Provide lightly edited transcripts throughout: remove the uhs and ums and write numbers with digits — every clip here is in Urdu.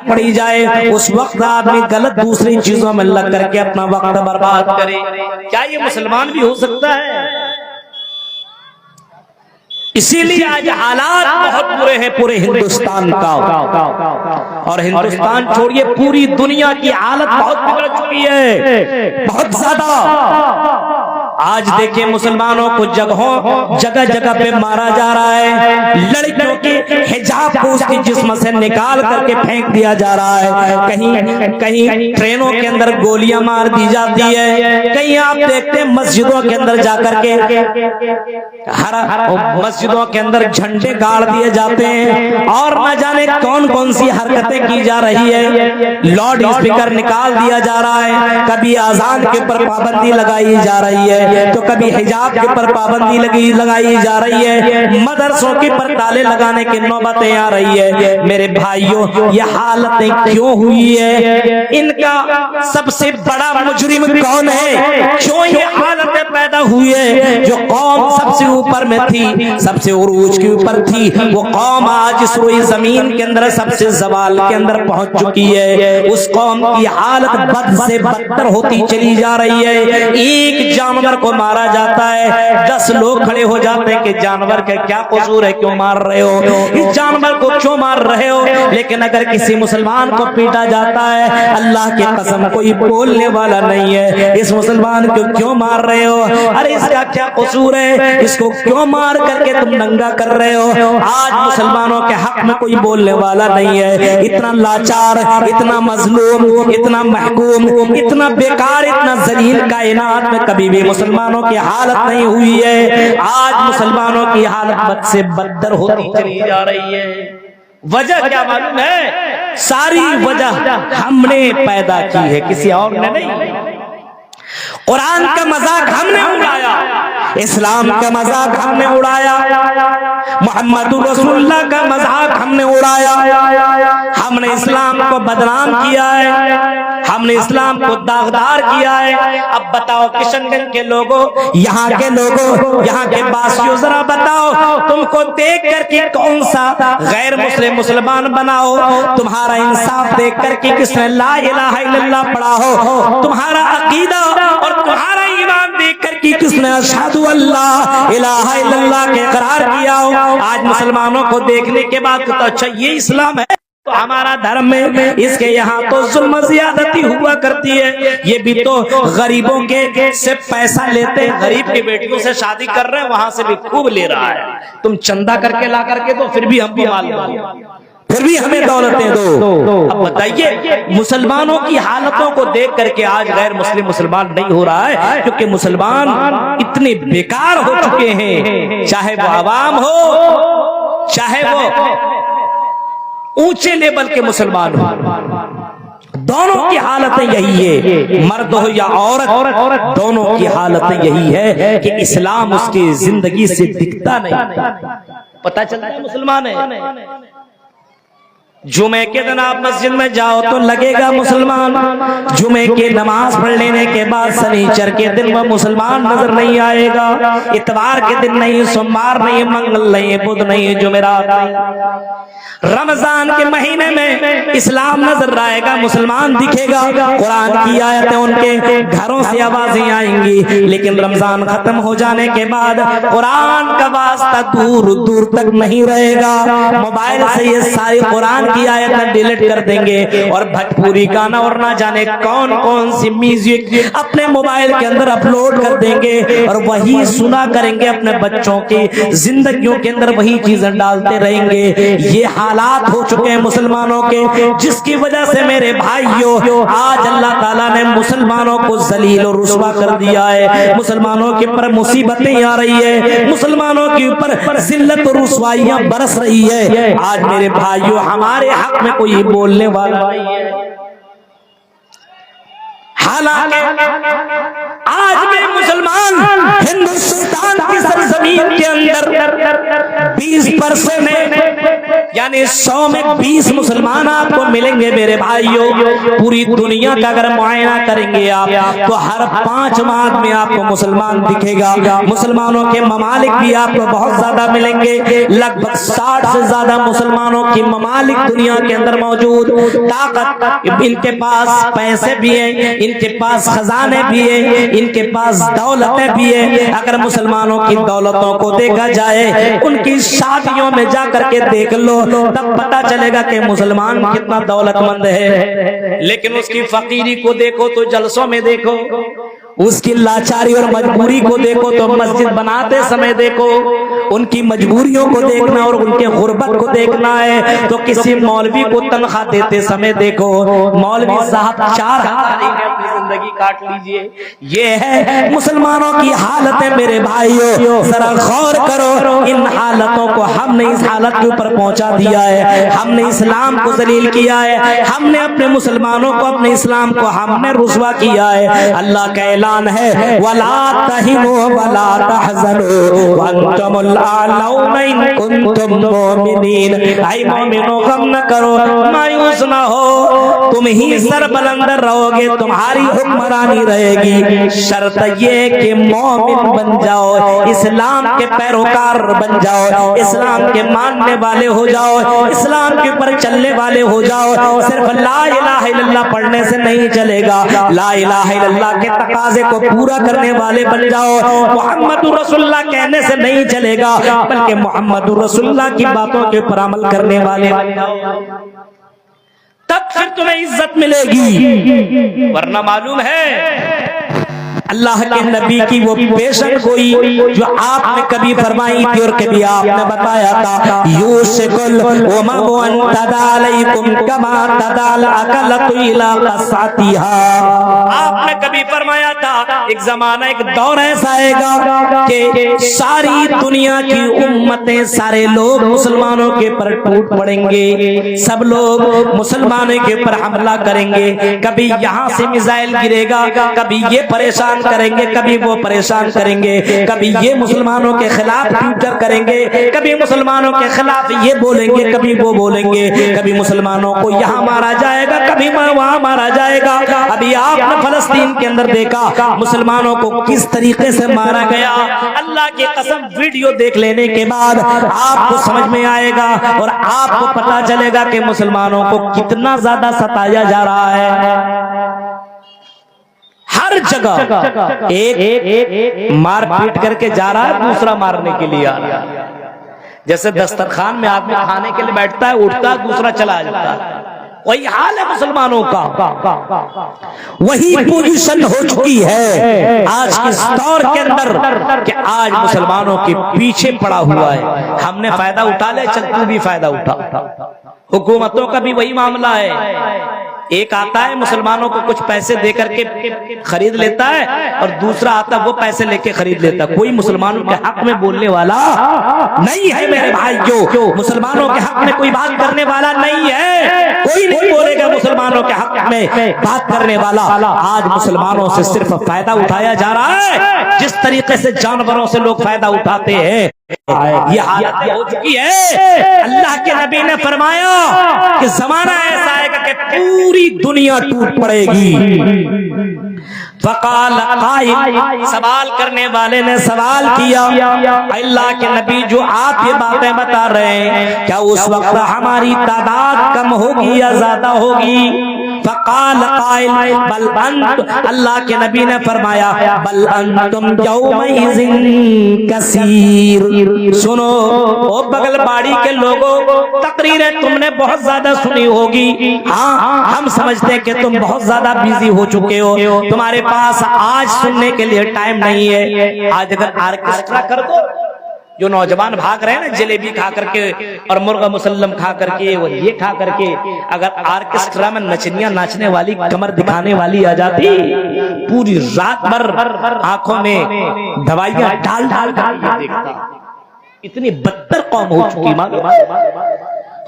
پڑی جائے اس وقت آدمی غلط دوسری چیزوں میں لگ کر کے اپنا وقت برباد کرے. کیا یہ مسلمان بھی ہو سکتا ہے؟ اسی لیے آج حالات بہت برے ہیں پورے ہندوستان کا، اور ہندوستان چھوڑیے پوری دنیا کی حالت بہت بگڑ چکی ہے، بہت زیادہ. آج دیکھیں مسلمانوں کو جگہ جگہ پہ مارا جا رہا ہے، لڑکیوں کے حجاب کو اس کے جسم سے نکال کر کے پھینک دیا جا رہا ہے، کہیں ٹرینوں کے اندر گولیاں مار دی جاتی ہے، کہیں آپ دیکھتے ہیں مسجدوں کے اندر جا کر کے مسجدوں کے اندر جھنڈے گاڑ دیے جاتے ہیں، اور نہ جانے کون کون سی حرکتیں کی جا رہی ہے. لاؤڈ اسپیکر نکال دیا جا رہا ہے، کبھی اذان کے اوپر پابندی لگائی جا رہی ہے تو کبھی حجاب کے پر پابندی لگائی جا رہی ہے، مدرسوں کے پر تالے لگانے کی نوبتیں آ رہی ہے. میرے بھائیوں، یہ حالتیں کیوں ہوئی ہے؟ ان کا سب سے بڑا مجرم کون ہے؟ کیوں یہ حالتیں پیدا ہوئی ہے؟ جو قوم سب سے اوپر میں تھی، سب سے عروج کے اوپر تھی، وہ قوم آج اس روئی زمین کے اندر سب سے زوال کے اندر پہنچ چکی ہے. اس قوم کی حالت بد سے بدتر ہوتی چلی جا رہی ہے. ایک جانور کو مارا جاتا ہے، 10 لوگ کھڑے ہو جاتے ہیں کہ جانور کا کیا قصور ہے، کیوں مار رہے ہو، اس جانور کو کیوں مار رہے ہو. لیکن اگر کسی مسلمان کو پیٹا جاتا ہے، اللہ کی قسم کوئی بولنے والا نہیں ہے اس مسلمان کو کیوں مار رہے ہو، ارے اس کا کیا قصور ہے، اس کو کیوں مار کر کے تم ننگا کر رہے ہو. آج مسلمانوں کے حق میں کوئی بولنے والا نہیں ہے. اتنا لاچار، اتنا مظلوم، اتنا محکوم، اتنا بیکار، اتنا ذلیل کائنات میں کبھی بھی مسلمانوں کی حالت نہیں ہوئی ہے. آج مسلمانوں کی حالت بد سے بدتر ہوتی چلی جا رہی ہے. وجہ کیا معلوم ہے؟ ساری وجہ ہم نے پیدا کی ہے، کسی اور نے نہیں. قرآن کا مذاق ہم نے اڑایا، اسلام کا مذاق ہم نے اڑایا، محمد رسول اللہ کا مذاق ہم نے اڑایا. ہم نے اسلام کو بدنام کیا ہے، ہم نے اسلام کو داغدار کیا ہے. اب بتاؤ کشن گنج کے لوگوں، یہاں کے لوگوں، یہاں کے باسیوں، ذرا بتاؤ تم کو دیکھ کر کے کون سا غیر مسلمان بناؤ؟ تمہارا انصاف دیکھ کر کے کس نے لا الہ الا اللہ پڑھا ہو؟ تمہارا عقیدہ اور تمہارا ایمان دیکھ کر کے کس نے اشہد اللہ الہ الا اللہ کے اقرار کیا ہو؟ آج مسلمانوں کو دیکھنے کے بعد تو اچھا یہ اسلام ہے، تو ہمارا دھرم میں اس کے یہاں تو ظلم زیادتی ہوا کرتی ہے. یہ بھی تو غریبوں کے سے پیسہ لیتے ہیں، غریب کی بیٹیوں سے شادی کر رہے ہیں، وہاں سے بھی خوب لے رہا ہے. تم چندہ کر کے لا کر کے دو، پھر بھی ہم کو مال دو، پھر بھی ہمیں دولتیں دو. اب بتائیے مسلمانوں کی حالتوں کو دیکھ کر کے آج غیر مسلمان نہیں ہو رہا ہے، کیونکہ مسلمان اتنے بیکار ہو چکے ہیں، چاہے وہ عوام ہو، چاہے وہ اونچے لیول کے مسلمان ہو، دونوں کی حالتیں یہی ہے. مرد ہو یا عورت، دونوں کی حالتیں یہی ہے کہ اسلام اس کی زندگی سے دکھتا نہیں. پتہ چلتا ہے مسلمان ہے. جمعے کے دن آپ مسجد میں جاؤ تو لگے گا مسلمان، جمعے کی نماز پڑھ لینے کے بعد سنیچر کے دن وہ مسلمان نظر نہیں آئے گا، اتوار کے دن نہیں، سوموار نہیں، منگل نہیں، بدھ نہیں، جمعرات نہیں. رمضان کے مہینے میں اسلام نظر آئے گا، مسلمان دکھے گا، قرآن کی آیتیں ان کے گھروں سے آوازیں آئیں گی. لیکن رمضان ختم ہو جانے کے بعد قرآن کا واسطہ دور دور تک نہیں رہے گا. موبائل سے یہ ساری قرآن کی آیتیں ڈیلیٹ کر دیں گے، اور بھجپوری گانا اور نہ جانے کون کون سی میوزک اپنے موبائل کے اندر اپلوڈ کر دیں گے، اور وہی سنا کریں گے، اپنے بچوں کی زندگیوں کے اندر وہی چیزیں ڈالتے رہیں گے. یہ حالات ہو چکے ہیں مسلمانوں کے، جس کی وجہ سے میرے بھائیوں آج اللہ تعالیٰ نے مسلمانوں کو ذلیل اور رسوا کر دیا ہے. مسلمانوں کے اوپر مصیبتیں آ رہی ہے، مسلمانوں کے اوپر ذلت اور رسوائیاں برس رہی ہے. آج میرے بھائیوں ہمارے حق میں کوئی بولنے والا نہیں ہے، حالانکہ آج بھی مسلمان ہندوستان کی سرزمین کے اندر 20% یعنی 100 میں 20 مسلمان آپ کو ملیں گے میرے بھائیوں. پوری دنیا کا اگر معائنہ کریں گے آپ تو ہر 5 ممالک میں آپ کو مسلمان دکھے گا. مسلمانوں کے ممالک بھی آپ کو بہت زیادہ ملیں گے. لگ بھگ 60 سے زیادہ مسلمانوں کی ممالک دنیا کے اندر موجود. طاقت ان کے پاس پیسے بھی ہیں, ان کے پاس خزانے بھی ہیں, ان کے پاس دولتیں بھی ہیں. اگر مسلمانوں کی دولتوں کو دیکھا جائے, ان کی شادیوں میں جا کر کے دیکھ لو, تب پتا چلے گا کہ مسلمان کتنا دولت مند ہے. لیکن اس کی فقیری کو دیکھو تو جلسوں میں دیکھو, اس کی لاچاری اور مجبوری کو دیکھو تو مسجد بناتے سمے دیکھو, ان کی مجبوریوں کو دیکھنا اور ان کے غربت کو دیکھنا ہے تو کسی مولوی کو تنخواہ دیتے سمے دیکھو, مولوی صاحب 4 ہزار اپنی زندگی کاٹ لیجئے. یہ ہے مسلمانوں کی حالتیں میرے بھائیوں. ذرا غور کرو, ان حالتوں کو ہم نے اس حالت کے اوپر پہنچا دیا ہے. ہم نے اسلام کو ذلیل کیا ہے, ہم نے اپنے مسلمانوں کو, اپنے اسلام کو ہم نے رسوا کیا ہے. اللہ کا اعلان ہے وَلَا تَهِنُوا وَلَا تَحْزَنُوا وَأَنْتُمُ الْأَعْلَوْنَ إِن كُنتُم مُؤْمِنِينَ. اے مومنو غم نہ کرو, مایوس نہ ہو, تم ہی سر بلند رہو گے, تمہاری حکمرانی رہے گی. شرط یہ کہ مومن بن جاؤ, اسلام کے پیروکار بن جاؤ, اسلام کے ماننے والے ہو جاؤ, اسلام کے اوپر چلنے والے ہو جاؤ. صرف لا الہ الا اللہ پڑھنے سے نہیں چلے گا, لا الہ الا اللہ کے تقاضے کو پورا کرنے والے بن جاؤ. محمد رسول اللہ کہنے سے نہیں چلے گا, بلکہ محمد رسول اللہ کی باتوں کے اوپر عمل کرنے والے بن جاؤ, تب پھر تمہیں عزت ملے گی. ورنہ معلوم ہے اللہ کے نبی کی وہ پیشن گوئی جو آپ نے کبھی فرمائی تھی اور کبھی آپ نے بتایا تھا, یوشکل امم ان تدع علیکم کما تدع الاکلۃ الی قصعتها. آپ نے کبھی فرمایا تھا ایک زمانہ, ایک دور ایسا آئے گا کہ ساری دنیا کی امتیں, سارے لوگ مسلمانوں کے پر ٹوٹ پڑیں گے, سب لوگ مسلمانوں کے پر حملہ کریں گے. کبھی یہاں سے میزائل گرے گا, کبھی یہ پریشان کریں گے, کبھی وہ پریشان کریں گے, کبھی یہ مسلمانوں کے خلاف ٹویٹر کریں گے, کبھی مسلمانوں کے خلاف یہ بولیں گے, کبھی وہ بولیں گے, کبھی مسلمانوں کو یہاں مارا جائے گا, کبھی وہاں مارا جائے گا. ابھی آپ نے فلسطین کے اندر دیکھا مسلمانوں کو کس طریقے سے مارا گیا. اللہ کی قسم ویڈیو دیکھ لینے کے بعد آپ کو سمجھ میں آئے گا اور آپ کو پتا چلے گا کہ مسلمانوں کو کتنا زیادہ ستایا جا رہا ہے. ہر جگہ ایک مار پیٹ کر کے جا رہا ہے, دوسرا مارنے کے لیے آ رہا ہے. جیسے دسترخوان میں آدمی کھانے کے لیے بیٹھتا ہے, اٹھتا ہے, دوسرا چلا جاتا ہے. وہی حال ہے مسلمانوں کا, وہی پوزیشن ہو چکی ہے آج کے دور کے اندر کہ آج مسلمانوں کے پیچھے پڑا ہوا ہے. ہم نے فائدہ اٹھا لیا, چل تو بھی فائدہ اٹھا. حکومتوں کا بھی وہی معاملہ ہے, ایک آتا ہے مسلمانوں کو کچھ پیسے دے کر کے خرید لیتا ہے اور دوسرا آتا ہے وہ پیسے لے کے خرید لیتا ہے. کوئی مسلمانوں کے حق میں بولنے والا نہیں ہے میرے بھائیو, مسلمانوں کے حق میں کوئی بات کرنے والا نہیں ہے, کوئی نہیں بولے گا مسلمانوں کے حق میں بات کرنے والا. آج مسلمانوں سے صرف فائدہ اٹھایا جا رہا ہے, جس طریقے سے جانوروں سے لوگ فائدہ اٹھاتے ہیں یہ حالت ہو چکی ہے. اللہ کے نبی نے فرمایا کہ زمانہ ایسا آئے گا کہ پوری دنیا ٹوٹ پڑے گی. فقال قائل, سوال کرنے والے نے سوال کیا, اللہ کے نبی جو آپ یہ باتیں بتا رہے ہیں کیا اس وقت ہماری تعداد کم ہوگی یا زیادہ ہوگی؟ فقال قائل بل انت, اللہ کے نبی نے فرمایا بل انتم یومئذ کثیر. سنو او بغل باڑی کے لوگوں, تقریریں تم نے بہت زیادہ سنی ہوگی, ہاں ہم سمجھتے ہیں کہ تم بہت زیادہ بیزی ہو چکے ہو, تمہارے پاس آج سننے کے لیے ٹائم نہیں ہے. آج اگر آرکیسٹرا کر دو, جو نوجوان بھاگ رہے ہیں نا جلیبی کھا کر کے اور مرغا مسلم کھا کر کے اور یہ کھا کر کے, اگر آرکیسٹرا میں نچنیاں ناچنے والی, کمر دکھانے والی آ جاتی, پوری رات بھر آنکھوں میں دوائیاں ڈال ڈال کر دیکھتا. اتنی بدتر قوم ہو چکی.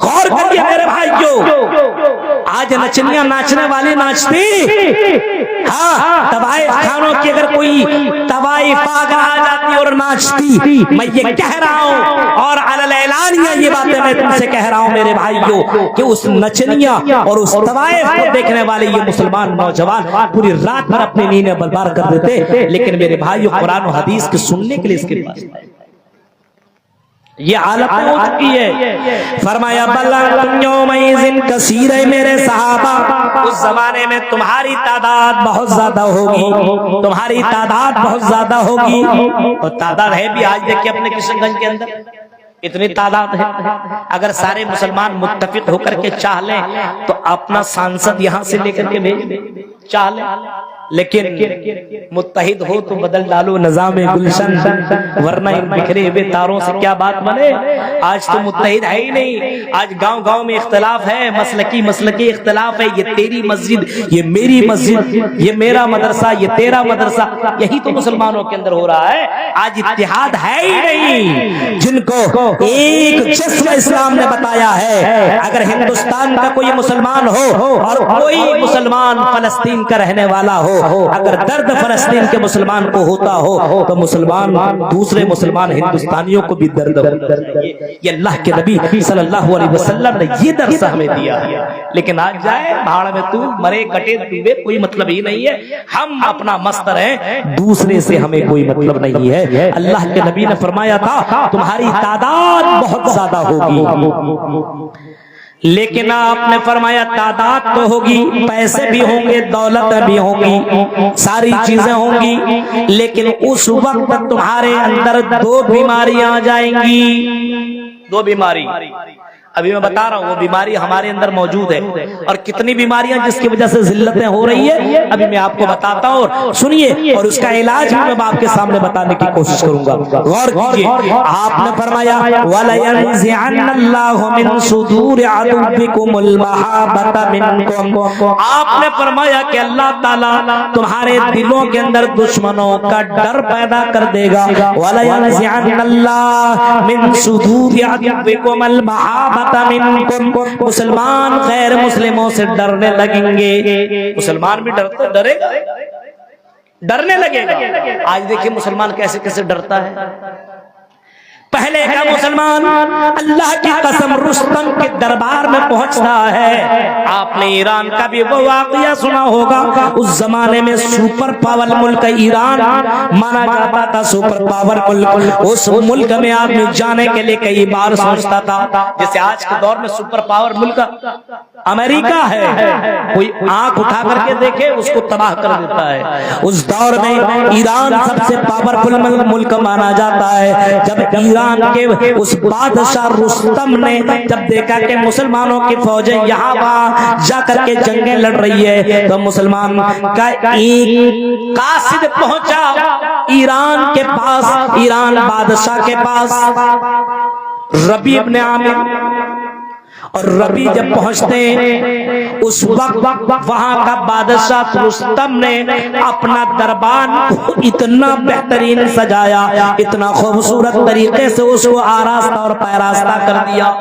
غور کریے میرے بھائیو, آج نچنیاں ناچنے والی ناچتی، ہاں طوائف خانوں کی اگر کوئی طوائف آگے آ جاتی اور ناچتی، میں یہ کہہ رہا ہوں اور علی اعلانیہ یہ باتیں میں تم سے کہہ رہا ہوں میرے بھائیوں کہ اس نچنیاں اور اس طوائف کو دیکھنے والے یہ مسلمان نوجوان پوری رات بھر اپنی نیندیں برباد کر دیتے، لیکن میرے بھائیوں قرآن و حدیث کے سننے کے لیے اس کے پاس یہ حالت ہو چکی ہے۔ فرمایا بل یومئذ کثیر، میرے صحابہ اس زمانے میں تمہاری تعداد بہت زیادہ ہوگی، تمہاری تعداد بہت زیادہ ہوگی، اور تعداد ہے بھی آج دیکھیں اپنے کشن گنج کے اندر اتنی تعداد ہے۔ اگر سارے مسلمان متفق ہو کر کے چاہ لیں تو اپنا سانسد یہاں سے لے کر کے بھیج چاہ لیں، لیکن متحد ہو تو بدل ڈالو نظام گلشن، ورنہ ان بکھرے ہوئے تاروں سے کیا بات بنے۔ آج تو متحد ہے ہی نہیں، آج گاؤں گاؤں میں اختلاف ہے، مسلکی اختلاف ہے، یہ تیری مسجد، یہ میری مسجد، یہ میرا مدرسہ، یہ تیرا مدرسہ، یہی تو مسلمانوں کے اندر ہو رہا ہے۔ آج اتحاد ہے ہی نہیں۔ جن کو ایک جسم اسلام نے بتایا ہے، اگر ہندوستان کا کوئی مسلمان ہو اور کوئی مسلمان فلسطین کا رہنے والا ہو، اگر درد فلسطین کے مسلمان کو ہوتا ہو تو مسلمان دوسرے مسلمان ہندوستانیوں کو بھی درد ہوتا ہے۔ یہ اللہ کے نبی صلی اللہ علیہ وسلم نے یہ درس ہمیں دیا ہے، لیکن آج جائے بھاڑ میں تو مرے کٹے ڈوبے، کوئی مطلب ہی نہیں ہے، ہم اپنا مست ہیں، دوسرے سے ہمیں کوئی مطلب نہیں ہے۔ اللہ کے نبی نے فرمایا تھا تمہاری تعداد بہت زیادہ ہوگی، لیکن آپ نے فرمایا تعداد تو ہوگی، پیسے بھی ہوں گے، دولت بھی ہوگی، ساری چیزیں ہوں گی، لیکن اس وقت تمہارے اندر دو بیماریاں آ جائیں گی، دو بیماری۔ ابھی میں بتا رہا ہوں وہ بیماری ہمارے اندر موجود ہے، اور کتنی بیماریاں جس کی وجہ سے ذلتیں ہو رہی ہے ابھی میں آپ کو بتاتا ہوں، اور سنیے، اور اس کا علاج بھی میں آپ کے سامنے بتانے کی کوشش کروں گا، غور کیجئے۔ آپ نے فرمایا وَلَيَنزِعَنَّ اللَّهُ مِن صُدُورِ عَدُوِّكُمُ الْمَحَابَّةَ مِنكُمْ، آپ نے فرمایا کہ اللہ تعالیٰ تمہارے دلوں کے اندر دشمنوں کا ڈر پیدا کر دے گا۔ وَلَيَنزِعَنَّ اللَّهُ مِن صُدُورِ عَدُوِّكُمُ الْمَحَابَّةَ منکم، مسلمان غیر مسلموں سے ڈرنے لگیں گے۔ مسلمان بھی ڈرے گا، ڈرنے لگے گا۔ آج دیکھیں مسلمان کیسے کیسے ڈرتا ہے۔ پہلے کا مسلمان اللہ کی قسم رستم کے دربار میں پہنچتا ہے۔ آپ نے ایران کا بھی وہ واقعہ سنا ہوگا، اس زمانے میں سپر پاور ملک ایران مانا جاتا تھا، سپر پاور ملک۔ اس ملک میں آدمی جانے کے لیے کئی بار سوچتا تھا، جیسے آج کے دور میں سپر پاور ملک امریکہ ہے، کوئی آنکھ اٹھا کر کے دیکھے اس کو تباہ کر دیتا ہے۔ اس دور میں ایران سب سے پاورفل ملک مانا جاتا ہے۔ جب ایران کے اس بادشاہ رستم نے جب دیکھا کہ مسلمانوں کی فوجیں یہاں وہاں جا کر کے جنگیں لڑ رہی ہے، تو مسلمان کا ایک قاصد پہنچا ایران کے پاس، ایران بادشاہ کے پاس، ربیع ابن عامر۔ اور ربی جب پہنچتے ہیں اس وقت وہاں کا بادشاہ رستم نے اپنا دربار کو اتنا بہترین سجایا، اتنا خوبصورت طریقے سے اس کو آراستہ اور پیراستہ کر دیا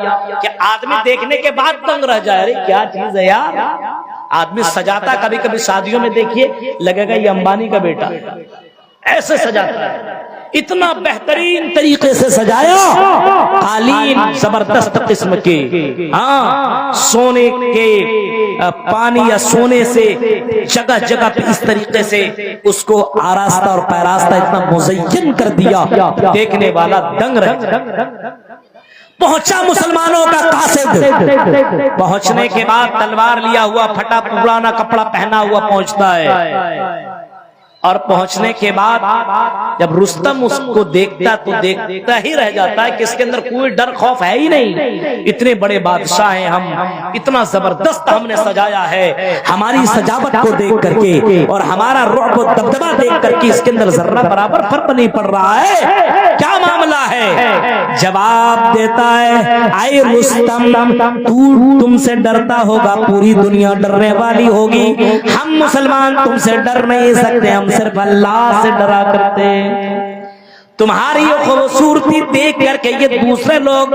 کہ آدمی دیکھنے کے بعد دنگ رہ جائے، ارے کیا چیز ہے یار۔ آدمی سجاتا، کبھی کبھی شادیوں میں دیکھیے لگے گا یہ امبانی کا بیٹا، ایسے سجاتا ہے، اتنا بہترین طریقے سے سجایا، قالین زبردست قسم کے، ہاں سونے کے پانی یا سونے سے جگہ جگہ پہ اس طریقے سے اس کو آراستہ اور پیراستہ اتنا مزین کر دیا، دیکھنے والا دنگ رہ۔ پہنچا مسلمانوں کا قاصد، پہنچنے کے بعد تلوار لیا ہوا، پھٹا پرانا کپڑا پہنا ہوا پہنچتا ہے، اور پہنچنے کے بعد جب رستم اس کو دیکھتا تو دیکھتا ہی رہ جاتا ہے کہ اس کے اندر کوئی ڈر خوف ہے ہی نہیں، اتنے بڑے بادشاہ ہیں ہم، اتنا زبردست ہم نے سجایا ہے، ہماری سجاوٹ کو دیکھ کر کے اور ہمارا رعب و دبدبہ دیکھ کر کے اس کے اندر ذرہ برابر فرق نہیں پڑ رہا ہے، کیا معاملہ ہے؟ جواب دیتا ہے اے رستم، تم سے ڈرتا ہوگا، پوری دنیا ڈرنے والی ہوگی، ہم مسلمان تم سے ڈر نہیں سکتے، ہم صرف اللہ سے ڈرا کرتے ہیں۔ تمہاری خوبصورتی دیکھ کر کے یہ دوسرے لوگ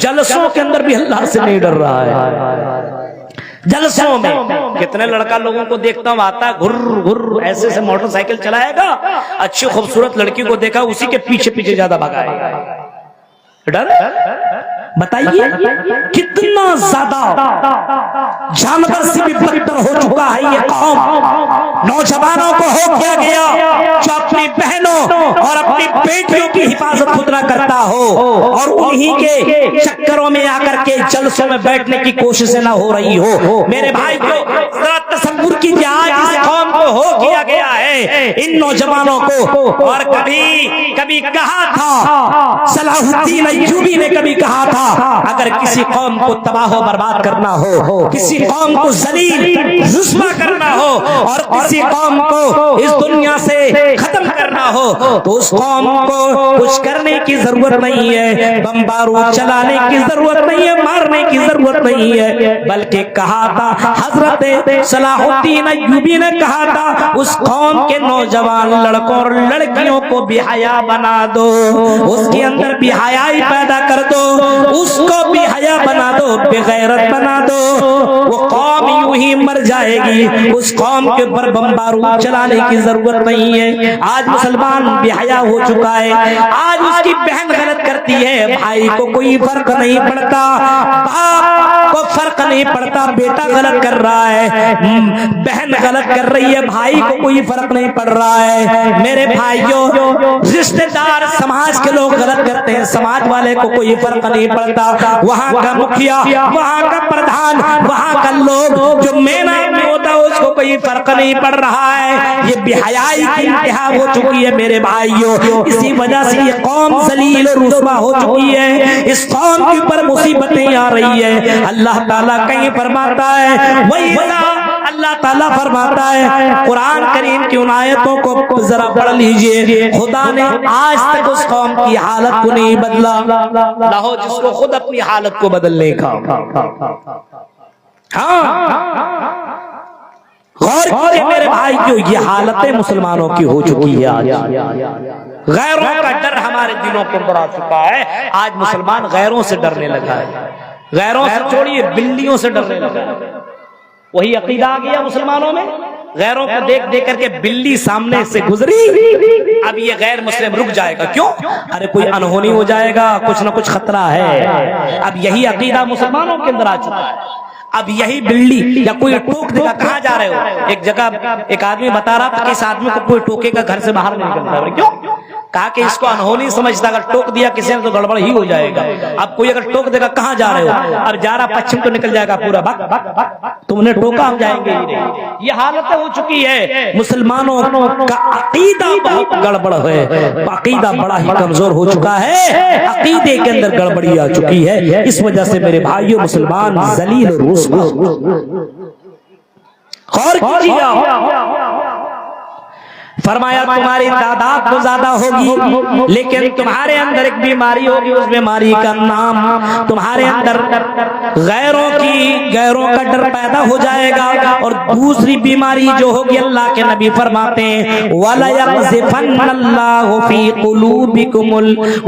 جلسوں کے اندر بھی اللہ سے نہیں ڈر رہا ہے. جلسوں میں کتنے لڑکا لوگوں کو دیکھتا ہوں آتا ہے گھر گھر ایسے سے موٹر سائیکل چلائے گا, اچھی خوبصورت لڑکی کو دیکھا اسی کے پیچھے پیچھے زیادہ بھگائے گا. ڈر بتائیے کتنا زیادہ جانور سے بھی بدتر ہو چکا ہے یہ قوم. نوجوانوں کو ہو کیا گیا جو اپنی بہنوں اور اپنی بیٹیوں کی حفاظت خود نہ کرتا ہو اور انہی کے چکروں میں آ کر کے جلسوں میں بیٹھنے کی کوششیں نہ ہو رہی ہو. میرے بھائی کو ذرا تصور کیجیے آج اس قوم کو ہو کیا گیا ہے ان نوجوانوں کو. اور کبھی کہا تھا صلاح الدین ایوبی نے, کبھی کہا تھا اگر کسی قوم کو تباہ و برباد کرنا ہو, کسی قوم کو ذلیل رسوا کرنا ہو اور کسی قوم کو اس دنیا سے ختم کرنا ہو تو اس قوم کو کچھ کرنے کی ضرورت نہیں ہے, بم بارود چلانے کی ضرورت نہیں ہے, مارنے کی ضرورت نہیں ہے, بلکہ کہا تھا حضرت صلاح الدین ایوبی نے کہا تھا اس قوم کے نوجوان لڑکوں اور لڑکیوں کو بے حیا بنا دو, اس کے اندر بے حیائی پیدا کر دو, اس کو بے حیا بنا دو, بے غیرت بنا دو, وہ قوم یوں ہی مر جائے گی. اس قوم کے اوپر بم بارود چلانے کی ضرورت نہیں ہے. آج مسلمان بے حیا ہو چکا ہے, آج اس کی بہن غلط کرتی ہے, بھائی کو کوئی فرق نہیں پڑتا, باپ کو فرق نہیں پڑتا, بیٹا غلط کر رہا ہے, بہن غلط کر رہی ہے, بھائی کو کوئی فرق نہیں پڑ رہا ہے. میرے بھائیوں رشتہ دار سماج کے لوگ غلط کرتے ہیں, سماج والے کو کوئی فرق نہیں پڑتا, وہاں کا مکھیا, وہاں کا پردھان, وہاں کا لوگ جو مینا میں ہوتا ہے اس کو کوئی فرق نہیں پڑ رہا ہے. یہ بے حیائی کی انتہا ہو چکی ہے میرے بھائیوں. اسی وجہ سے یہ قوم ذلیل اور رسوا ہو چکی ہے, اس قوم کے اوپر مصیبتیں آ رہی ہے. اللہ تعالیٰ کہیں فرماتا ہے, اللہ تعالیٰ فرماتا ہے قرآن کریم کی ان آیتوں کو ذرا پڑھ لیجئے, خدا نے آج تک اس قوم کی حالت کو نہیں بدلا, نہ ہو جس کو خود اپنی حالت کو بدلنے کا. غور کیجئے میرے بھائیو, یہ حالتیں مسلمانوں کی ہو چکی ہے. آج غیروں کا ڈر ہمارے دلوں کو اندر آ چکا ہے. آج مسلمان غیروں سے ڈرنے لگا ہے, غیروں سے چھوڑیے بلیوں سے ڈرنے لگا ہے. وہی عقیدہ آ گیا مسلمانوں میں, غیروں کو دیکھ دیکھ کر کے بلی سامنے سے گزری, اب یہ غیر مسلم رک جائے گا. کیوں؟ ارے کوئی انہونی ہو جائے گا, کچھ نہ کچھ خطرہ ہے. اب یہی عقیدہ مسلمانوں کے اندر آ چکا ہے. اب یہی بلی یا کوئی ٹوک دے گا, کہاں جا رہے ہو؟ ایک جگہ ایک آدمی بتا رہا تھا کہ اس آدمی کو کوئی ٹوکے گا گھر سے باہر نہیں نکلتا. کیوں؟ کہا کہ اس کو انہونی سمجھتا, اگر ٹوک دیا کسی نے تو گڑبڑ ہی ہو جائے گا. اب کوئی اگر ٹوک دے گا کہاں جا رہے ہو؟ اب جا رہا پچھم تو نکل جائے گا پورا, تم نے ٹوکا ہم جائیں گے ہی نہیں. یہ حالت ہو چکی ہے. مسلمانوں کا عقیدہ بہت گڑبڑ ہے, عقیدہ بڑا ہی کمزور ہو چکا ہے, عقیدے کے اندر گڑبڑی آ چکی ہے. اس وجہ سے میرے بھائیوں مسلمان ذلیل اور رسوا. غور کیجیے, فرمایا تمہاری تعداد تو زیادہ ہوگی لیکن تمہارے اندر ایک بیماری ہوگی, اس بیماری کا نام تمہارے اندر غیروں کا ڈر پیدا ہو جائے گا. اور دوسری بیماری جو ہوگی, اللہ کے نبی فرماتے ہیں وَلَيَقْذِفَنَّ اللَّهُ فِي قُلُوبِكُمُ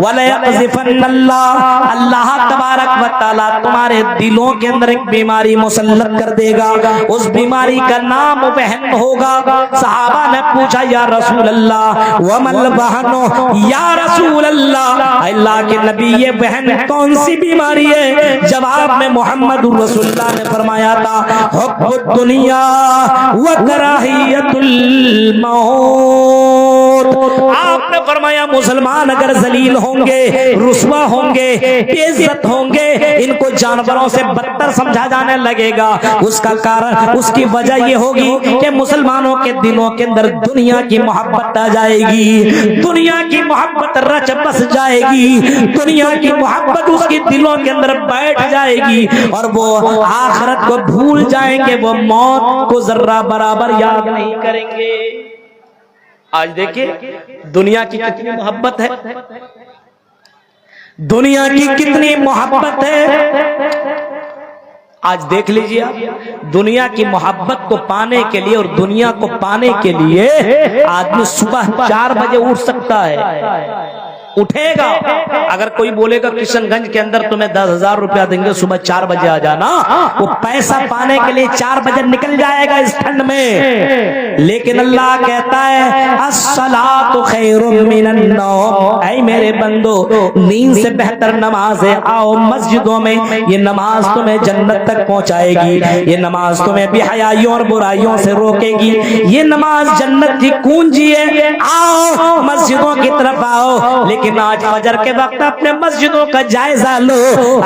وَلَيَقْذِفَنَّ اللَّهُ, اللہ تبارک و تعالیٰ تمہارے دلوں کے اندر ایک بیماری مسلط کر دے گا. اس بیماری کا نام وہن ہوگا. صحابہ نے پوچھا یا رسول اللہ ومل وہنو, یا رسول اللہ, اللہ کے نبی یہ وہن کون سی بیماری ہے؟ جواب میں محمد رسول اللہ نے فرمایا تھا حب الدنیا وکراہیت الموت. آپ نے فرمایا مسلمان اگر ذلیل ہوں گے, رسوا ہوں گے, بے عزت ہوں گے, ان کو جانوروں سے بدتر سمجھا جانے لگے گا. اس کا کارن, اس کی وجہ یہ ہوگی کہ مسلمانوں کے دلوں کے اندر دنیا کی محبت آ جائے گی, دنیا کی محبت رچ بس جائے گی, دنیا کی محبت اس کے دلوں کے اندر بیٹھ جائے گی اور وہ آخرت کو بھول جائیں گے, وہ موت کو ذرہ برابر یاد نہیں کریں گے. آج دیکھیں دنیا کی کتنی محبت ہے, دنیا کی کتنی محبت ہے. آج دیکھ لیجئے آپ, دنیا کی محبت کو پانے کے لیے اور دنیا کو پانے کے لیے آدمی صبح 4 بجے اٹھ سکتا ہے, اٹھے گا. اگر کوئی بولے گا کشن گنج کے اندر تمہیں 10,000 روپیہ دیں گے صبح 4 بجے آ جانا, وہ پیسہ پانے کے لیے 4 بجے نکل جائے گا اس ٹھنڈ میں. لیکن اللہ کہتا ہے الصلاۃ خیر من النوم, اے میرے بندو نیند سے بہتر نماز ہے, آؤ مسجدوں میں, یہ نماز تمہیں جنت تک پہنچائے گی, یہ نماز تمہیں بے حیائیوں اور برائیوں سے روکے گی, یہ نماز جنت کی کنجی ہے, آؤ مسجدوں کی طرف آؤ. لیکن آج فجر کے وقت اپنے مسجدوں کا جائزہ لو,